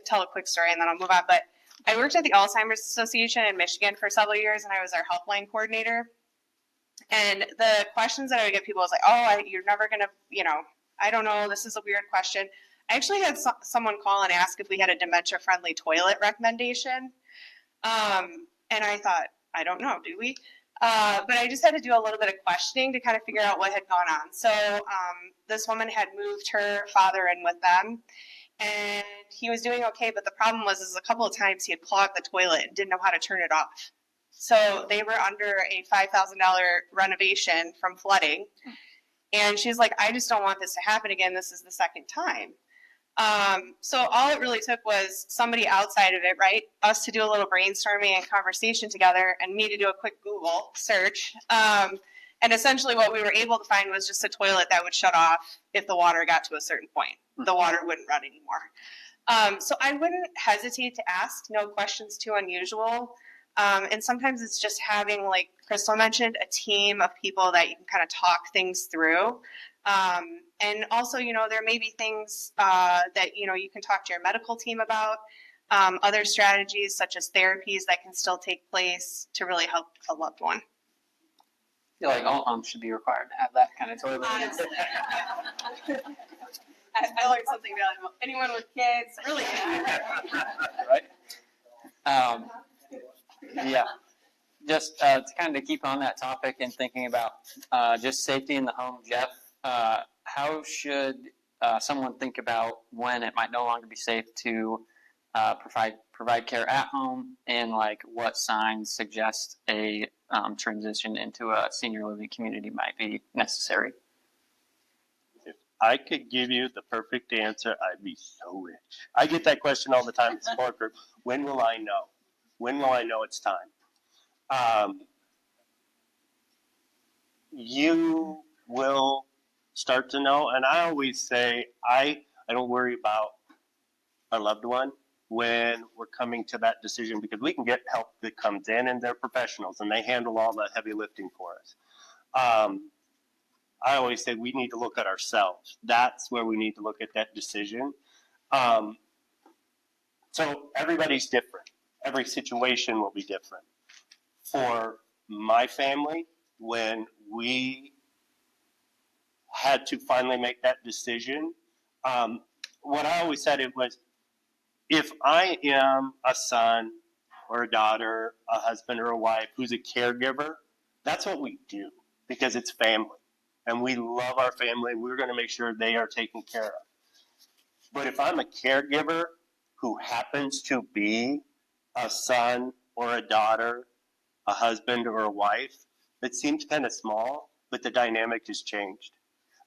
tell a quick story and then I'll move on. But I worked at the Alzheimer's Association in Michigan for several years, and I was our helpline coordinator. And the questions that I would get people was like, you're never going to, I don't know, this is a weird question. I actually had someone call and ask if we had a dementia-friendly toilet recommendation. And I thought, I don't know, do we? But I just had to do a little bit of questioning to kind of figure out what had gone on. So this woman had moved her father in with them, and he was doing okay, but the problem was a couple of times he had clogged the toilet and didn't know how to turn it off. So they were under a $5,000 renovation from flooding. And she's like, I just don't want this to happen again. This is the second time. So all it really took was somebody outside of it, right? Us to do a little brainstorming and conversation together, and me to do a quick Google search. And essentially what we were able to find was just a toilet that would shut off if the water got to a certain point. The water wouldn't run anymore. So I wouldn't hesitate to ask. No question's too unusual. And sometimes it's just having, like Crystal mentioned, a team of people that you can kind of talk things through. And also, there may be things that, you can talk to your medical team about, other strategies such as therapies that can still take place to really help a loved one. I feel like all moms should be required to have that kind of toilet. Honestly. I learned something valuable. Anyone with kids, really Right? Yeah. Just to kind of keep on that topic and thinking about just safety in the home, Jeff, how should someone think about when it might no longer be safe to provide care at home, and like what signs suggest a transition into a senior living community might be necessary? If I could give you the perfect answer, I'd be so rich. I get that question all the time in support group. When will I know? When will I know it's time? You will start to know, and I always say I don't worry about our loved one when we're coming to that decision, because we can get help that comes in, and they're professionals and they handle all the heavy lifting for us. I always say we need to look at ourselves. That's where we need to look at that decision. So everybody's different. Every situation will be different. For my family, when we had to finally make that decision, what I always said it was, if I am a son or a daughter, a husband or a wife who's a caregiver, that's what we do, because it's family. And we love our family, and we're going to make sure they are taken care of. But if I'm a caregiver who happens to be a son or a daughter, a husband or a wife, it seems kind of small, but the dynamic has changed.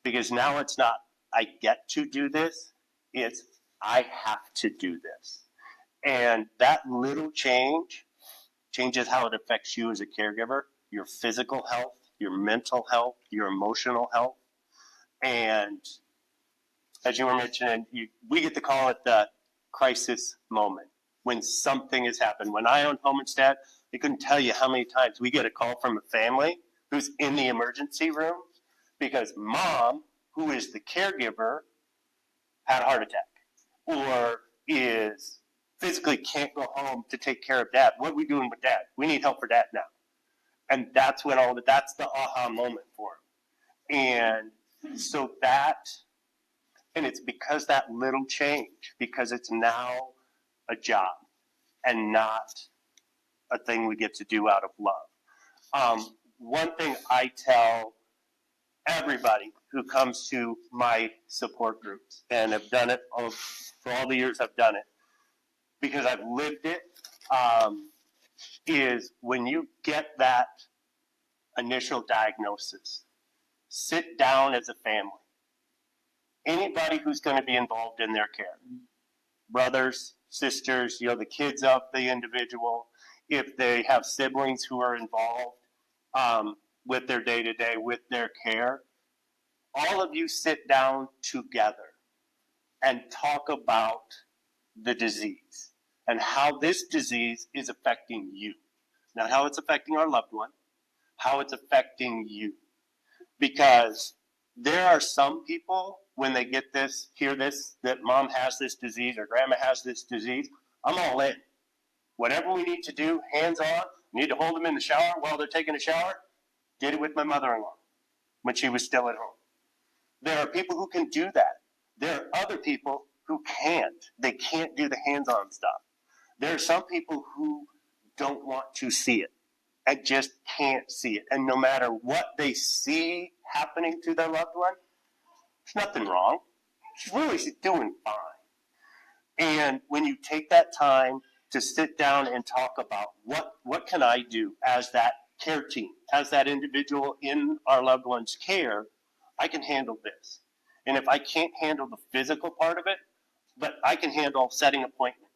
Because now it's not, I get to do this, it's, I have to do this. And that little change changes how it affects you as a caregiver, your physical health, your mental health, your emotional health. And as you were mentioning, we get to call it the crisis moment, when something has happened. When I owned Home Instead, I couldn't tell you how many times we get a call from a family who's in the emergency room because mom, who is the caregiver, had a heart attack, or is physically can't go home to take care of dad. What are we doing with dad? We need help for dad now. And that's when that's the aha moment for him. And so and it's because that little change, because it's now a job and not a thing we get to do out of love. One thing I tell everybody who comes to my support groups, and have done it for all the years I've done it, because I've lived it, is when you get that initial diagnosis, sit down as a family. Anybody who's going to be involved in their care, brothers, sisters, the kids of the individual, if they have siblings who are involved with their day-to-day, with their care, all of you sit down together and talk about the disease and how this disease is affecting you. Not how it's affecting our loved one, how it's affecting you. Because there are some people, when they get this, hear this, that mom has this disease or grandma has this disease, I'm all in. Whatever we need to do, hands on, need to hold them in the shower while they're taking a shower, did it with my mother-in-law when she was still at home. There are people who can do that. There are other people who can't. They can't do the hands-on stuff. There are some people who don't want to see it and just can't see it. And no matter what they see happening to their loved one, there's nothing wrong. She's really doing fine. And when you take that time to sit down and talk about what can I do as that care team, as that individual in our loved one's care, I can handle this. And if I can't handle the physical part of it, but I can handle setting appointments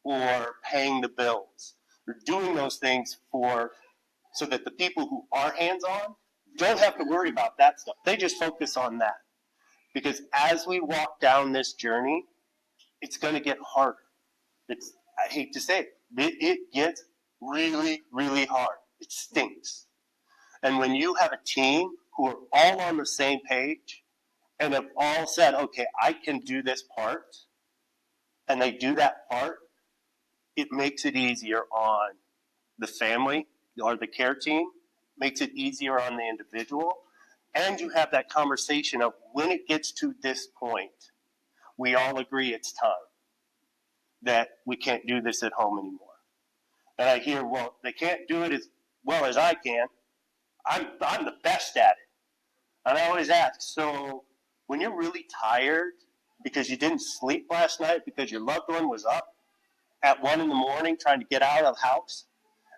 or paying the bills or doing those things so that the people who are hands-on don't have to worry about that stuff. They just focus on that. Because as we walk down this journey, it's going to get harder. I hate to say it gets really, really hard. It stinks. And when you have a team who are all on the same page and have all said, okay, I can do this part, and they do that part, it makes it easier on the family or the care team, makes it easier on the individual, and you have that conversation of when it gets to this point, we all agree it's time, that we can't do this at home anymore. And I hear, well, they can't do it as well as I can. I'm the best at it. And I always ask, so when you're really tired because you didn't sleep last night because your loved one was up at 1 a.m. trying to get out of the house,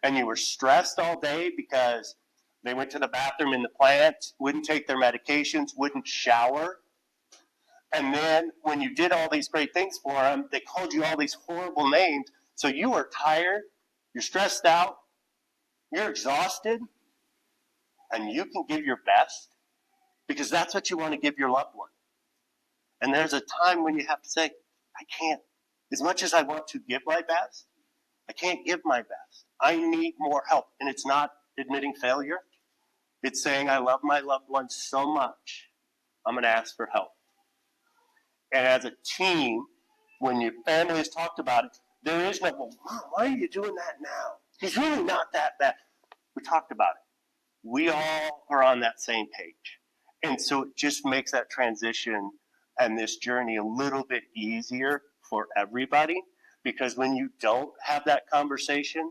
and you were stressed all day because they went to the bathroom in the plant, wouldn't take their medications, wouldn't shower, and then when you did all these great things for them, they called you all these horrible names, so you are tired, you're stressed out, you're exhausted, and you can give your best because that's what you want to give your loved one. And there's a time when you have to say, I can't. As much as I want to give my best, I can't give my best. I need more help. And it's not admitting failure. It's saying I love my loved one so much, I'm going to ask for help. And as a team, when your family has talked about it, there is no, well, Mom, why are you doing that now? He's really not that bad. We talked about it. We all are on that same page. And so it just makes that transition and this journey a little bit easier for everybody, because when you don't have that conversation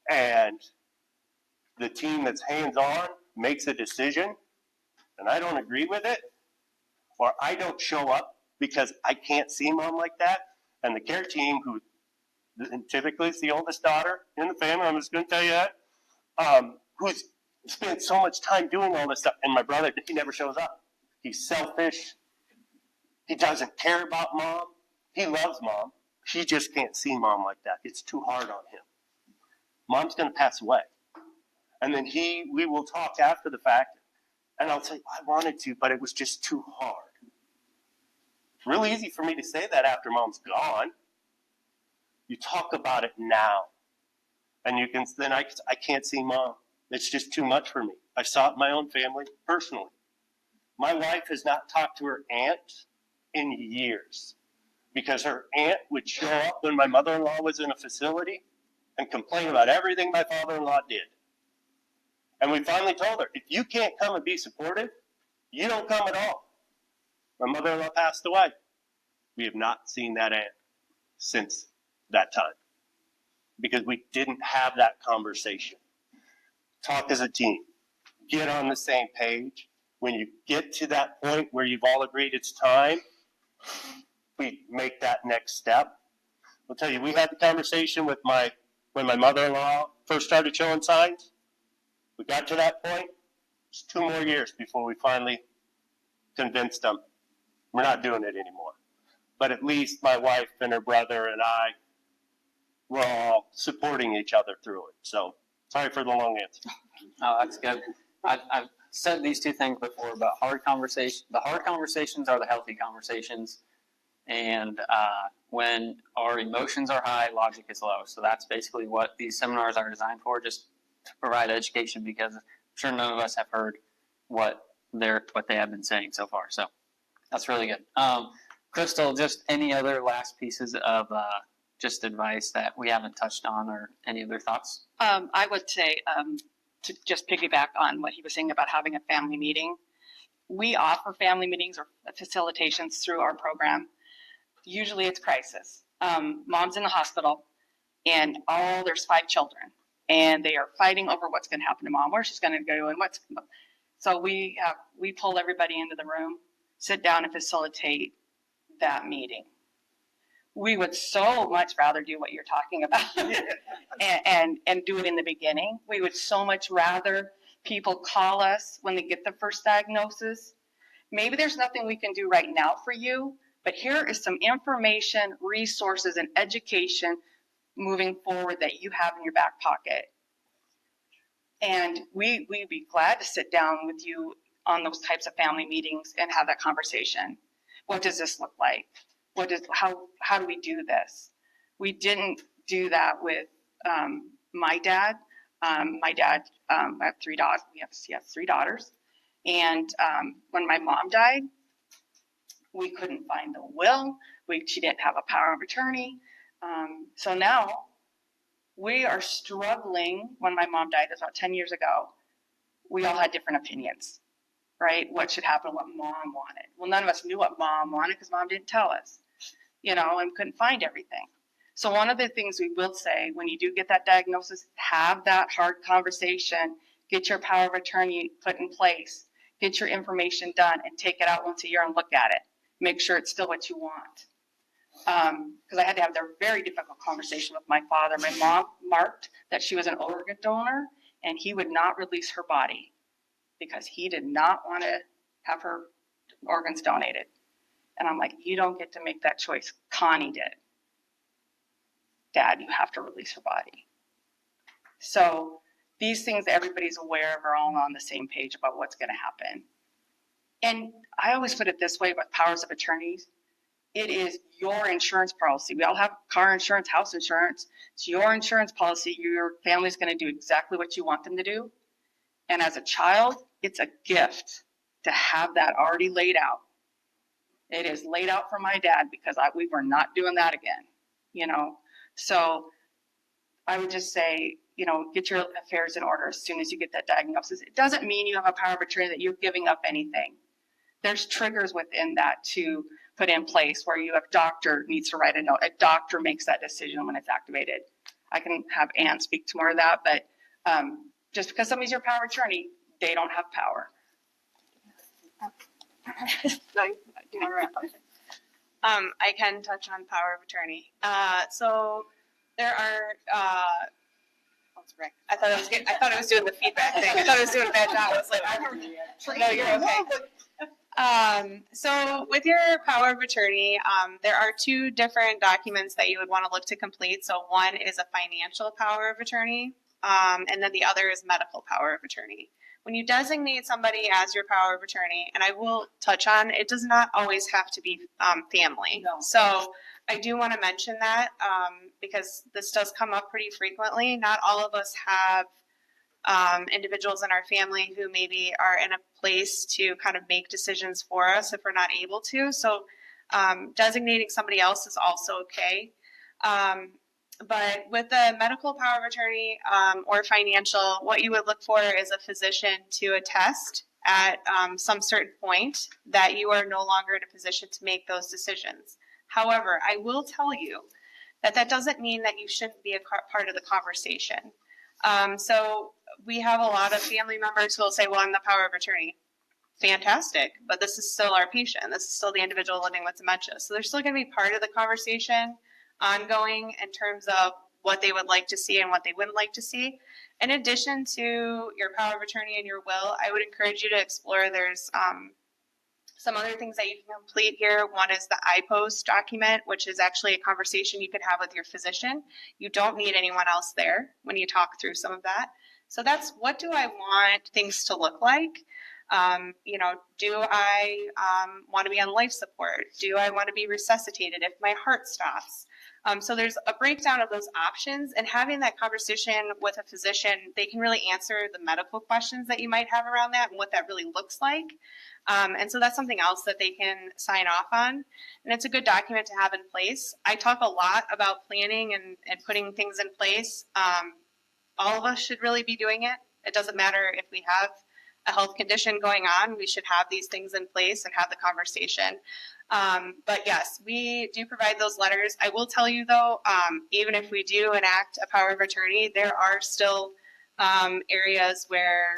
and the team that's hands-on makes a decision and I don't agree with it, or I don't show up because I can't see Mom like that, and the care team, who typically is the oldest daughter in the family, I'm just going to tell you that, who's spent so much time doing all this stuff, and my brother, he never shows up. He's selfish. He doesn't care about Mom. He loves Mom. He just can't see Mom like that. It's too hard on him. Mom's going to pass away. And then we will talk after the fact, and I'll say, I wanted to, but it was just too hard. It's really easy for me to say that after Mom's gone. You talk about it now. And you can, then I can't see Mom. It's just too much for me. I saw it in my own family personally. My wife has not talked to her aunt in years because her aunt would show up when my mother-in-law was in a facility and complain about everything my father-in-law did. And we finally told her, if you can't come and be supportive, you don't come at all. My mother-in-law passed away. We have not seen that aunt since that time because we didn't have that conversation. Talk as a team. Get on the same page. When you get to that point where you've all agreed it's time, we make that next step. I'll tell you, we had the conversation with when my mother-in-law first started showing signs. We got to that point. It's 2 more years before we finally convinced them we're not doing it anymore. but at least my wife and her brother and I were all supporting each other through it. So sorry for the long answer. Oh, that's good. I've said these two things before, but the hard conversations are the healthy conversations. And when our emotions are high, logic is low. So that's basically what these seminars are designed for, just to provide education, because I'm sure none of us have heard what they have been saying so far. So that's really good. Crystal, just any other last pieces of just advice that we haven't touched on, or any other thoughts? I would say to just piggyback on what he was saying about having a family meeting. We offer family meetings or facilitations through our program. Usually it's crisis. Mom's in the hospital, and there's 5 children, and they are fighting over what's going to happen to mom, where she's going to go, and So we pull everybody into the room, sit down, and facilitate that meeting. We would so much rather do what you're talking about and do it in the beginning. We would so much rather people call us when they get the first diagnosis. Maybe there's nothing we can do right now for you, but here is some information, resources, and education moving forward that you have in your back pocket. And we'd be glad to sit down with you on those types of family meetings and have that conversation. What does this look like? How do we do this? We didn't do that with my dad. My dad, I have 3 daughters. He has 3 daughters. And when my mom died, we couldn't find the will. She didn't have a power of attorney. So now we are struggling. When my mom died, about 10 years ago, we all had different opinions, right? What should happen, what mom wanted. Well, none of us knew what mom wanted because mom didn't tell us, and couldn't find everything. So one of the things we will say, when you do get that diagnosis, have that hard conversation, get your power of attorney put in place, get your information done, and take it out once a year and look at it. Make sure it's still what you want. Because I had to have a very difficult conversation with my father. My mom marked that she was an organ donor, and he would not release her body because he did not want to have her organs donated. And I'm like, you don't get to make that choice. Connie did. Dad, you have to release her body. So these things everybody's aware of, are all on the same page about what's going to happen. And I always put it this way with powers of attorneys. It is your insurance policy. We all have car insurance, house insurance. It's your insurance policy. Your family's going to do exactly what you want them to do. And as a child, it's a gift to have that already laid out. It is laid out for my dad because we were not doing that again, So I would just say, get your affairs in order as soon as you get that diagnosis. It doesn't mean you have a power of attorney that you're giving up anything. There's triggers within that to put in place where you have doctor needs to write a note. A doctor makes that decision when it's activated. I can have Ann speak to more of that, but just because somebody's your power of attorney, they don't have power. I can touch on power of attorney. So there are. I thought I was doing the feedback thing. I thought I was doing a bad job. I was like, no, you're okay. So with your power of attorney, there are 2 different documents that you would want to look to complete. So one is a financial power of attorney, and then the other is medical power of attorney. When you designate somebody as your power of attorney, and I will touch on, it does not always have to be family. No. So I do want to mention that because this does come up pretty frequently. Not all of us have individuals in our family who maybe are in a place to kind of make decisions for us if we're not able to. So designating somebody else is also okay. But with the medical power of attorney or financial, what you would look for is a physician to attest at some certain point that you are no longer in a position to make those decisions. However, I will tell you that doesn't mean that you shouldn't be a part of the conversation. So we have a lot of family members who will say, well, I'm the power of attorney. Fantastic, but this is still our patient. This is still the individual living with dementia. So they're still going to be part of the conversation ongoing in terms of what they would like to see and what they wouldn't like to see. In addition to your power of attorney and your will, I would encourage you to explore there's Some other things that you can complete here, one is the iPost document, which is actually a conversation you can have with your physician. You don't need anyone else there when you talk through some of that. So that's, what do I want things to look like? Do I want to be on life support? Do I want to be resuscitated if my heart stops? So there's a breakdown of those options, and having that conversation with a physician, they can really answer the medical questions that you might have around that and what that really looks like. And so that's something else that they can sign off on. And it's a good document to have in place. I talk a lot about planning and putting things in place. All of us should really be doing it. It doesn't matter if we have a health condition going on, we should have these things in place and have the conversation. But yes, we do provide those letters. I will tell you though, even if we do enact a power of attorney, there are still areas where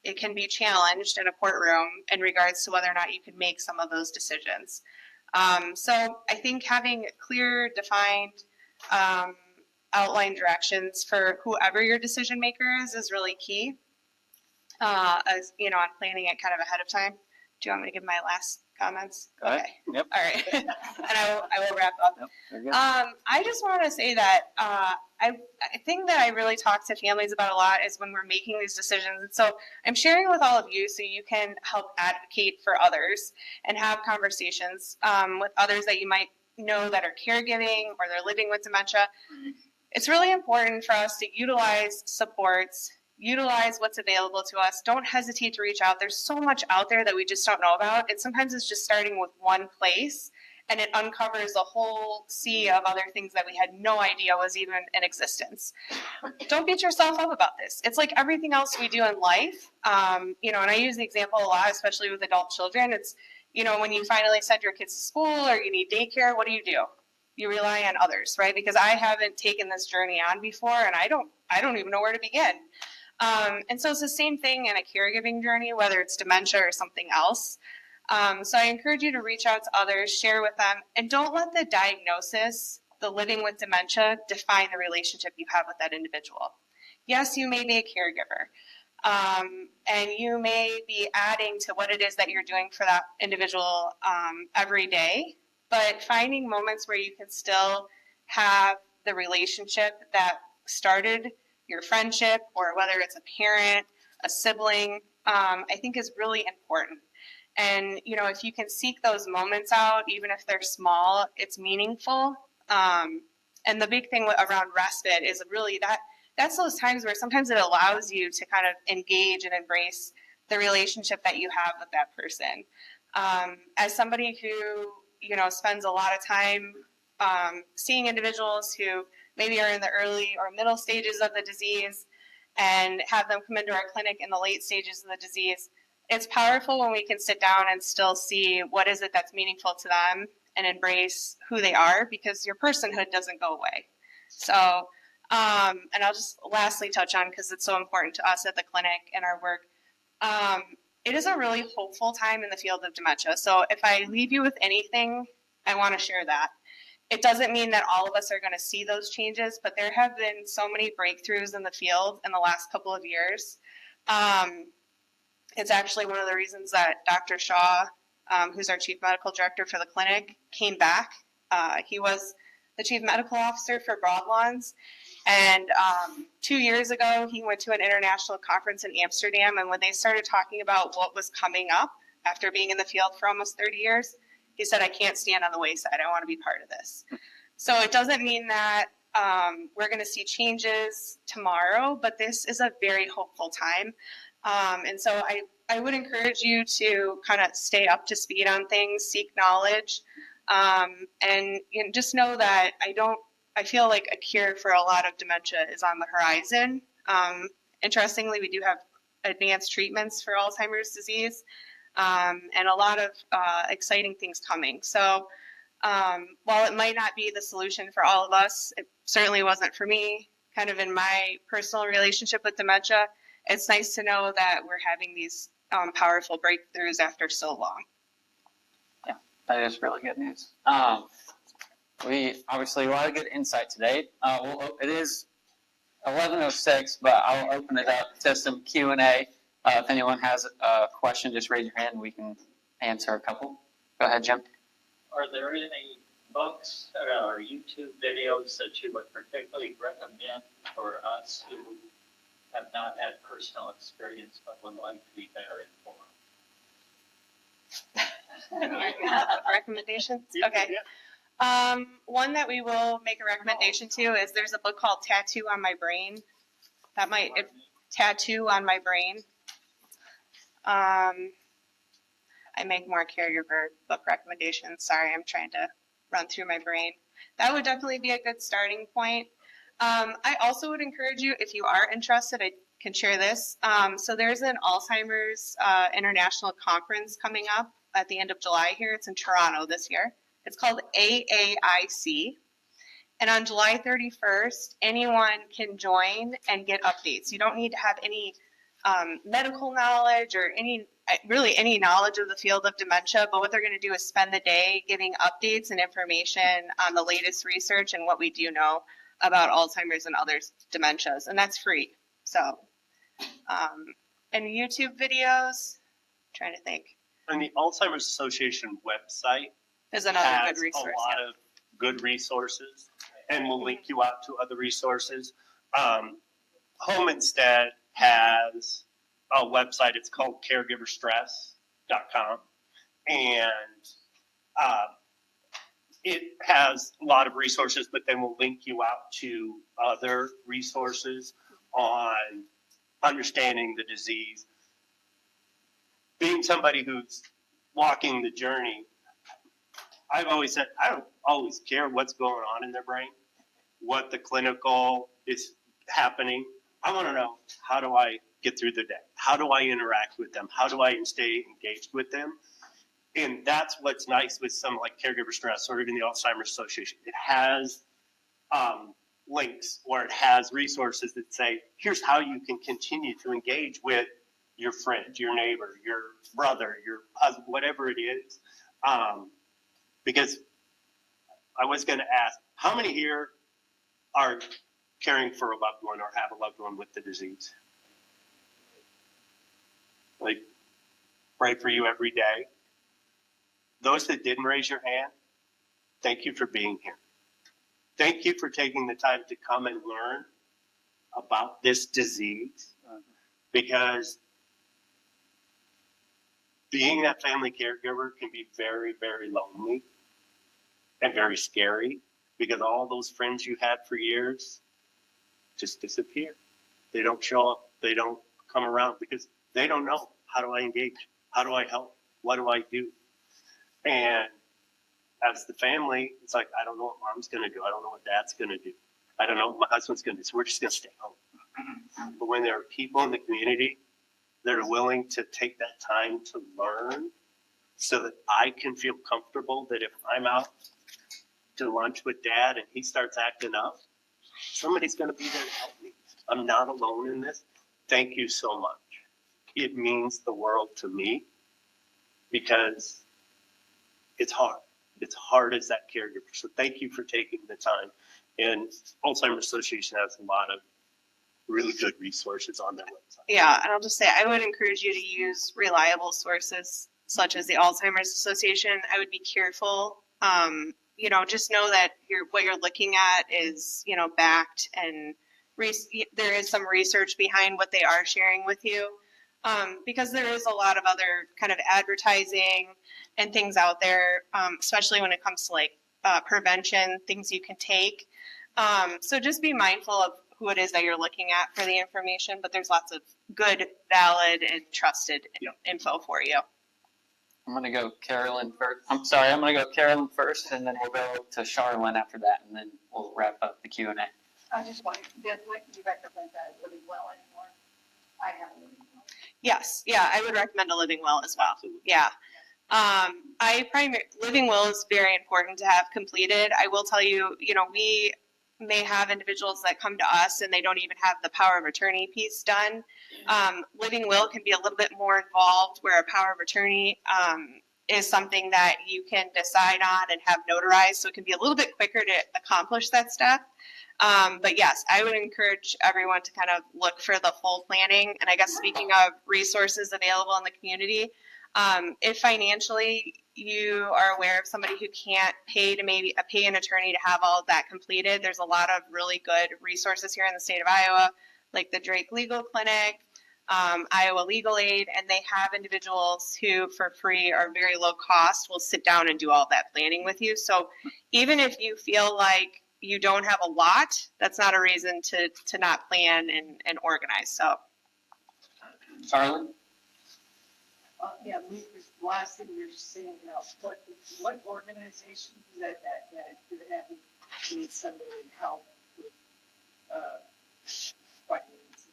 it can be challenged in a courtroom in regards to whether or not you can make some of those decisions. So I think having clear, defined, outline directions for whoever your decision maker is really key. As you know, on planning it kind of ahead of time. Do you want me to give my last comments? Go ahead. Okay. Yep. All right. And I will wrap up. Yep. Very good. I just want to say that I think that I really talk to families about a lot is when we're making these decisions. And so I'm sharing with all of you so you can help advocate for others and have conversations with others that you might know that are caregiving or they're living with dementia. It's really important for us to utilize supports, utilize what's available to us. Don't hesitate to reach out. There's so much out there that we just don't know about. And sometimes it's just starting with one place and it uncovers a whole sea of other things that we had no idea was even in existence. Don't beat yourself up about this. It's like everything else we do in life. And I use the example a lot, especially with adult children. It's, when you finally send your kids to school or you need daycare, what do? You rely on others, right? Because I haven't taken this journey on before and I don't even know where to begin. And so it's the same thing in a caregiving journey, whether it's dementia or something else. So I encourage you to reach out to others, share with them, and don't let the diagnosis, the living with dementia, define the relationship you have with that individual. Yes, you may be a caregiver, and you may be adding to what it is that you're doing for that individual every day, but finding moments where you can still have the relationship that started your friendship, or whether it's a parent, a sibling, I think is really important. And, if you can seek those moments out, even if they're small, it's meaningful. And the big thing around respite is really that's those times where sometimes it allows you to kind of engage and embrace the relationship that you have with that person. As somebody who, spends a lot of time seeing individuals who maybe are in the early or middle stages of the disease and have them come into our clinic in the late stages of the disease, it's powerful when we can sit down and still see what is it that's meaningful to them and embrace who they are, because your personhood doesn't go away. So, and I'll just lastly touch on, because it's so important to us at the clinic and our work, it is a really hopeful time in the field of dementia. So if I leave you with anything, I want to share that. It doesn't mean that all of us are going to see those changes, but there have been so many breakthroughs in the field in the last couple of years. It's actually one of the reasons that Dr. Shaw, who's our chief medical director for the clinic, came back. He was the chief medical officer for Broadlawns. And 2 years ago, he went to an international conference in Amsterdam. And when they started talking about what was coming up after being in the field for almost 30 years, he said, I can't stand on the wayside. I want to be part of this. So it doesn't mean that we're going to see changes tomorrow, but this is a very hopeful time. And so I would encourage you to kind of stay up to speed on things, seek knowledge, and just know that I feel like a cure for a lot of dementia is on the horizon. Interestingly, we do have advanced treatments for Alzheimer's disease. And a lot of exciting things coming. So while it might not be the solution for all of us, it certainly wasn't for me, kind of in my personal relationship with dementia, it's nice to know that we're having these powerful breakthroughs after so long. Yeah, that is really good news. We obviously a lot of good insight today. It is 11:06, but I'll open it up to some Q&A. If anyone has a question, just raise your hand and we can answer a couple. Go ahead, Jim. Are there any books or YouTube videos that you would particularly recommend for us who have not had personal experience but would like to be better informed? Recommendations? Okay. One that we will make a recommendation to is there's a book called Tattoo on My Brain. Tattoo on My Brain. I make more caregiver book recommendations. Sorry, I'm trying to run through my brain. That would definitely be a good starting point. I also would encourage you, if you are interested, I can share this. So there's an Alzheimer's International Conference coming up at the end of July here. It's in Toronto this year. It's called AAIC. And on July 31st, anyone can join and get updates. You don't need to have any medical knowledge or any knowledge of the field of dementia, but what they're going to do is spend the day giving updates and information on the latest research and what we do know about Alzheimer's and other dementias, and that's free. So, and YouTube videos, I'm trying to think. And the Alzheimer's Association website There's another has good resource. a lot of good resources, and we'll link you out to other resources. Home Instead has a website. It's called caregiverstress.com, and it has a lot of resources, but then we'll link you out to other resources on understanding the disease. Being somebody who's walking the journey, I've always said I don't always care what's going on in their brain, what the clinical is happening. I want to know, how do I get through the day? How do I interact with them? How do I stay engaged with them? And that's what's nice with some like Caregiver Stress or even the Alzheimer's Association. It has links or it has resources that say, here's how you can continue to engage with your friend, your neighbor, your brother, your husband, whatever it is. Because I was going to ask, how many here are caring for a loved one or have a loved one with the disease? Like, pray for you every day. Those that didn't raise your hand, thank you for being here. Thank you for taking the time to come and learn about this disease, because being that family caregiver can be very, very lonely and very scary, because all those friends you had for years just disappear. They don't show up. They don't come around because they don't know, how do I engage? How do I help? What do I do? And as the family, it's like, I don't know what mom's going to do. I don't know what dad's going to do. I don't know what my husband's going to do. So we're just going to stay home. But when there are people in the community that are willing to take that time to learn so that I can feel comfortable that if I'm out to lunch with dad and he starts acting up, somebody's going to be there to help me. I'm not alone in this. Thank you so much. It means the world to me, because it's hard. It's hard as that caregiver. So thank you for taking the time. And Alzheimer's Association has a lot of really good resources on their website. Yeah, and I'll just say I would encourage you to use reliable sources such as the Alzheimer's Association. I would be careful. Just know that what you're looking at is, backed, and there is some research behind what they are sharing with you, because there is a lot of other kind of advertising and things out there, especially when it comes to like prevention, things you can take. So just be mindful of who it is that you're looking at for the information, but there's lots of good, valid, and trusted info for you. I'm going to go Carolyn first. I'm going to go Carolyn first, and then we'll go to Charlene after that, and then we'll wrap up the Q&A. I just want to, do you recommend that Living Well anymore? I have a Living Well. Yes, yeah, I would recommend a Living Well as well. Absolutely. Yeah. Living Will is very important to have completed. I will tell you, we may have individuals that come to us and they don't even have the power of attorney piece done. Living Will can be a little bit more involved, where a power of attorney is something that you can decide on and have notarized, so it can be a little bit quicker to accomplish that step. But yes, I would encourage everyone to kind of look for the full planning. And I guess speaking of resources available in the community, if financially you are aware of somebody who can't pay to pay an attorney to have all of that completed, there's a lot of really good resources here in the state of Iowa, like the Drake Legal Clinic, Iowa Legal Aid, and they have individuals who, for free or very low cost, will sit down and do all that planning with you. So even if you feel like you don't have a lot, that's not a reason to not plan and organize. So, Charlie? Yeah, last thing you're saying, what organizations that need somebody help with, finance?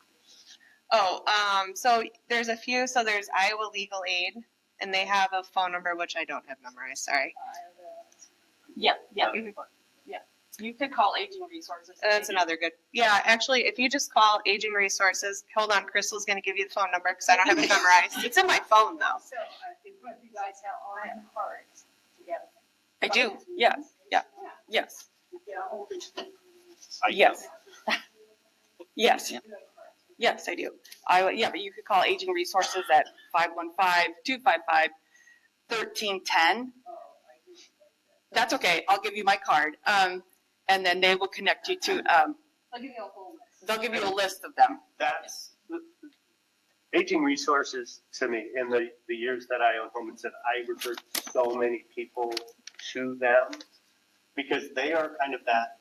so there's a few. So there's Iowa Legal Aid, and they have a phone number, which I don't have memorized, sorry. Yeah. Mhm. You could call Aging Resources. That's another good. Yeah, actually, if you just call Aging Resources, hold on, Crystal's going to give you the phone number because I don't have it memorized. It's in my phone though. So, what you guys have all have cards together. I do, yes, yes, Yeah, all these things. yes. Yes, yes, I do. But you could call Aging Resources at 515-255-1310. That's okay, I'll give you my card. And then they will connect you to, I'll give you a whole list. they'll give you a list of them. That's Aging Resources to me. In the years that I owned Home and Said, I referred so many people to them because they are kind of that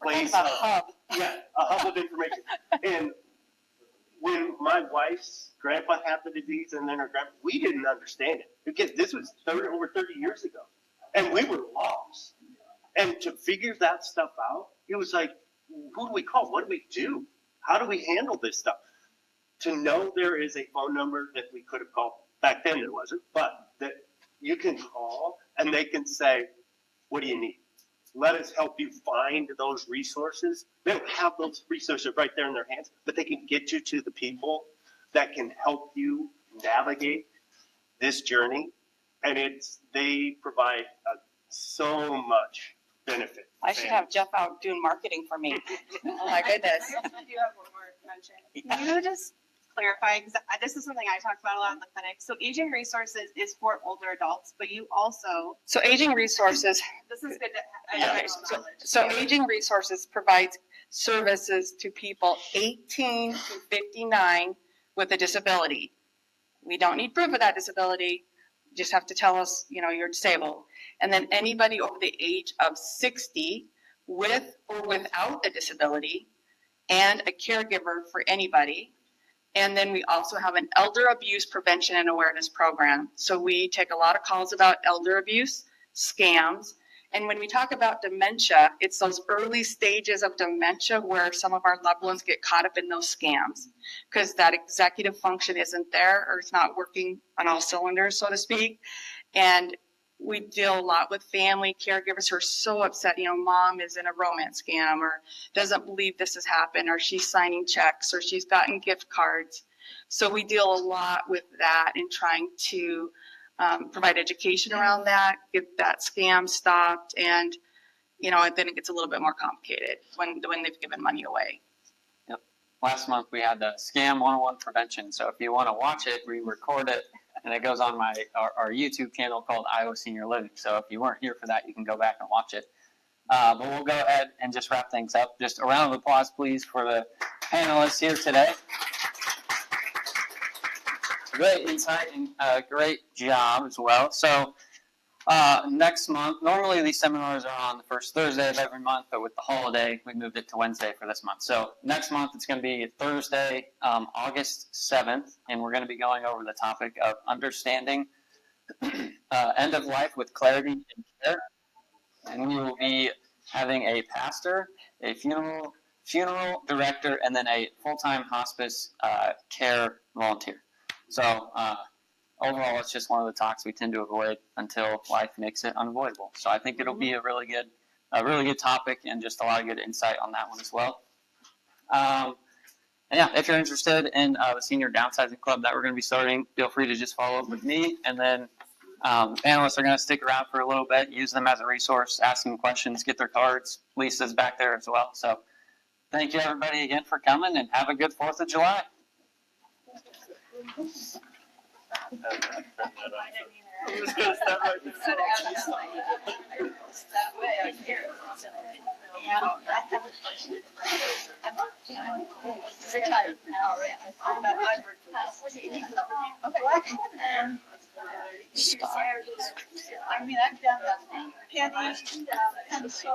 place. Kind of a hub. Yeah, a hub of information. And when my wife's grandpa had the disease and then her grandpa, we didn't understand it because this was over 30 years ago. And we were lost. And to figure that stuff out, it was like, who do we call? What do we do? How do we handle this stuff? To know there is a phone number that we could have called, back then it wasn't, but that you can call and they can say, what do you need? Let us help you find those resources. They don't have those resources right there in their hands, but they can get you to the people that can help you navigate this journey. And they provide so much benefit. I should have Jeff out doing marketing for me. Oh my goodness. I actually do have one more mention. Can you just clarify, because this is something I talked about a lot in the clinic. So Aging Resources is for older adults, but you also, So Aging Resources, this is good to Yeah. have knowledge. so Aging Resources provides services to people 18 to 59 with a disability. We don't need proof of that disability. You just have to tell us, you're disabled. And then anybody over the age of 60 with or without a disability and a caregiver for anybody. And then we also have an elder abuse prevention and awareness program. So we take a lot of calls about elder abuse, scams. And when we talk about dementia, it's those early stages of dementia where some of our loved ones get caught up in those scams because that executive function isn't there or it's not working on all cylinders, so to speak. And we deal a lot with family caregivers who are so upset, mom is in a romance scam or doesn't believe this has happened or she's signing checks or she's gotten gift cards. So we deal a lot with that and trying to provide education around that, get that scam stopped, and then it gets a little bit more complicated when they've given money away. Yep. Last month we had the Scam 101 prevention. So if you want to watch it, we record it, and it goes on our YouTube channel called Iowa Senior Living. So if you weren't here for that, you can go back and watch it. But we'll go ahead and just wrap things up. Just a round of applause, please, for the panelists here today. Great insight and great job as well. So next month, normally these seminars are on the first Thursday of every month, but with the holiday, we moved it to Wednesday for this month. So next month, it's going to be Thursday, August 7th, and we're going to be going over the topic of understanding end of life with clarity and care. And we will be having a pastor, a funeral director, and then a full-time hospice care volunteer. So overall, it's just one of the talks we tend to avoid until life makes it unavoidable. So I think it'll be a really good topic and just a lot of good insight on that one as well. And yeah, if you're interested in the Senior Downsizing Club that we're going to be starting, feel free to just follow up with me. And then Panelists are going to stick around for a little bit, use them as a resource, ask them questions, get their cards. Lisa's back there as well. So thank you everybody again for coming, and have a good 4th of July. I'm just gonna start right Retired now, right? I mean, I've done that. Penny, pencil.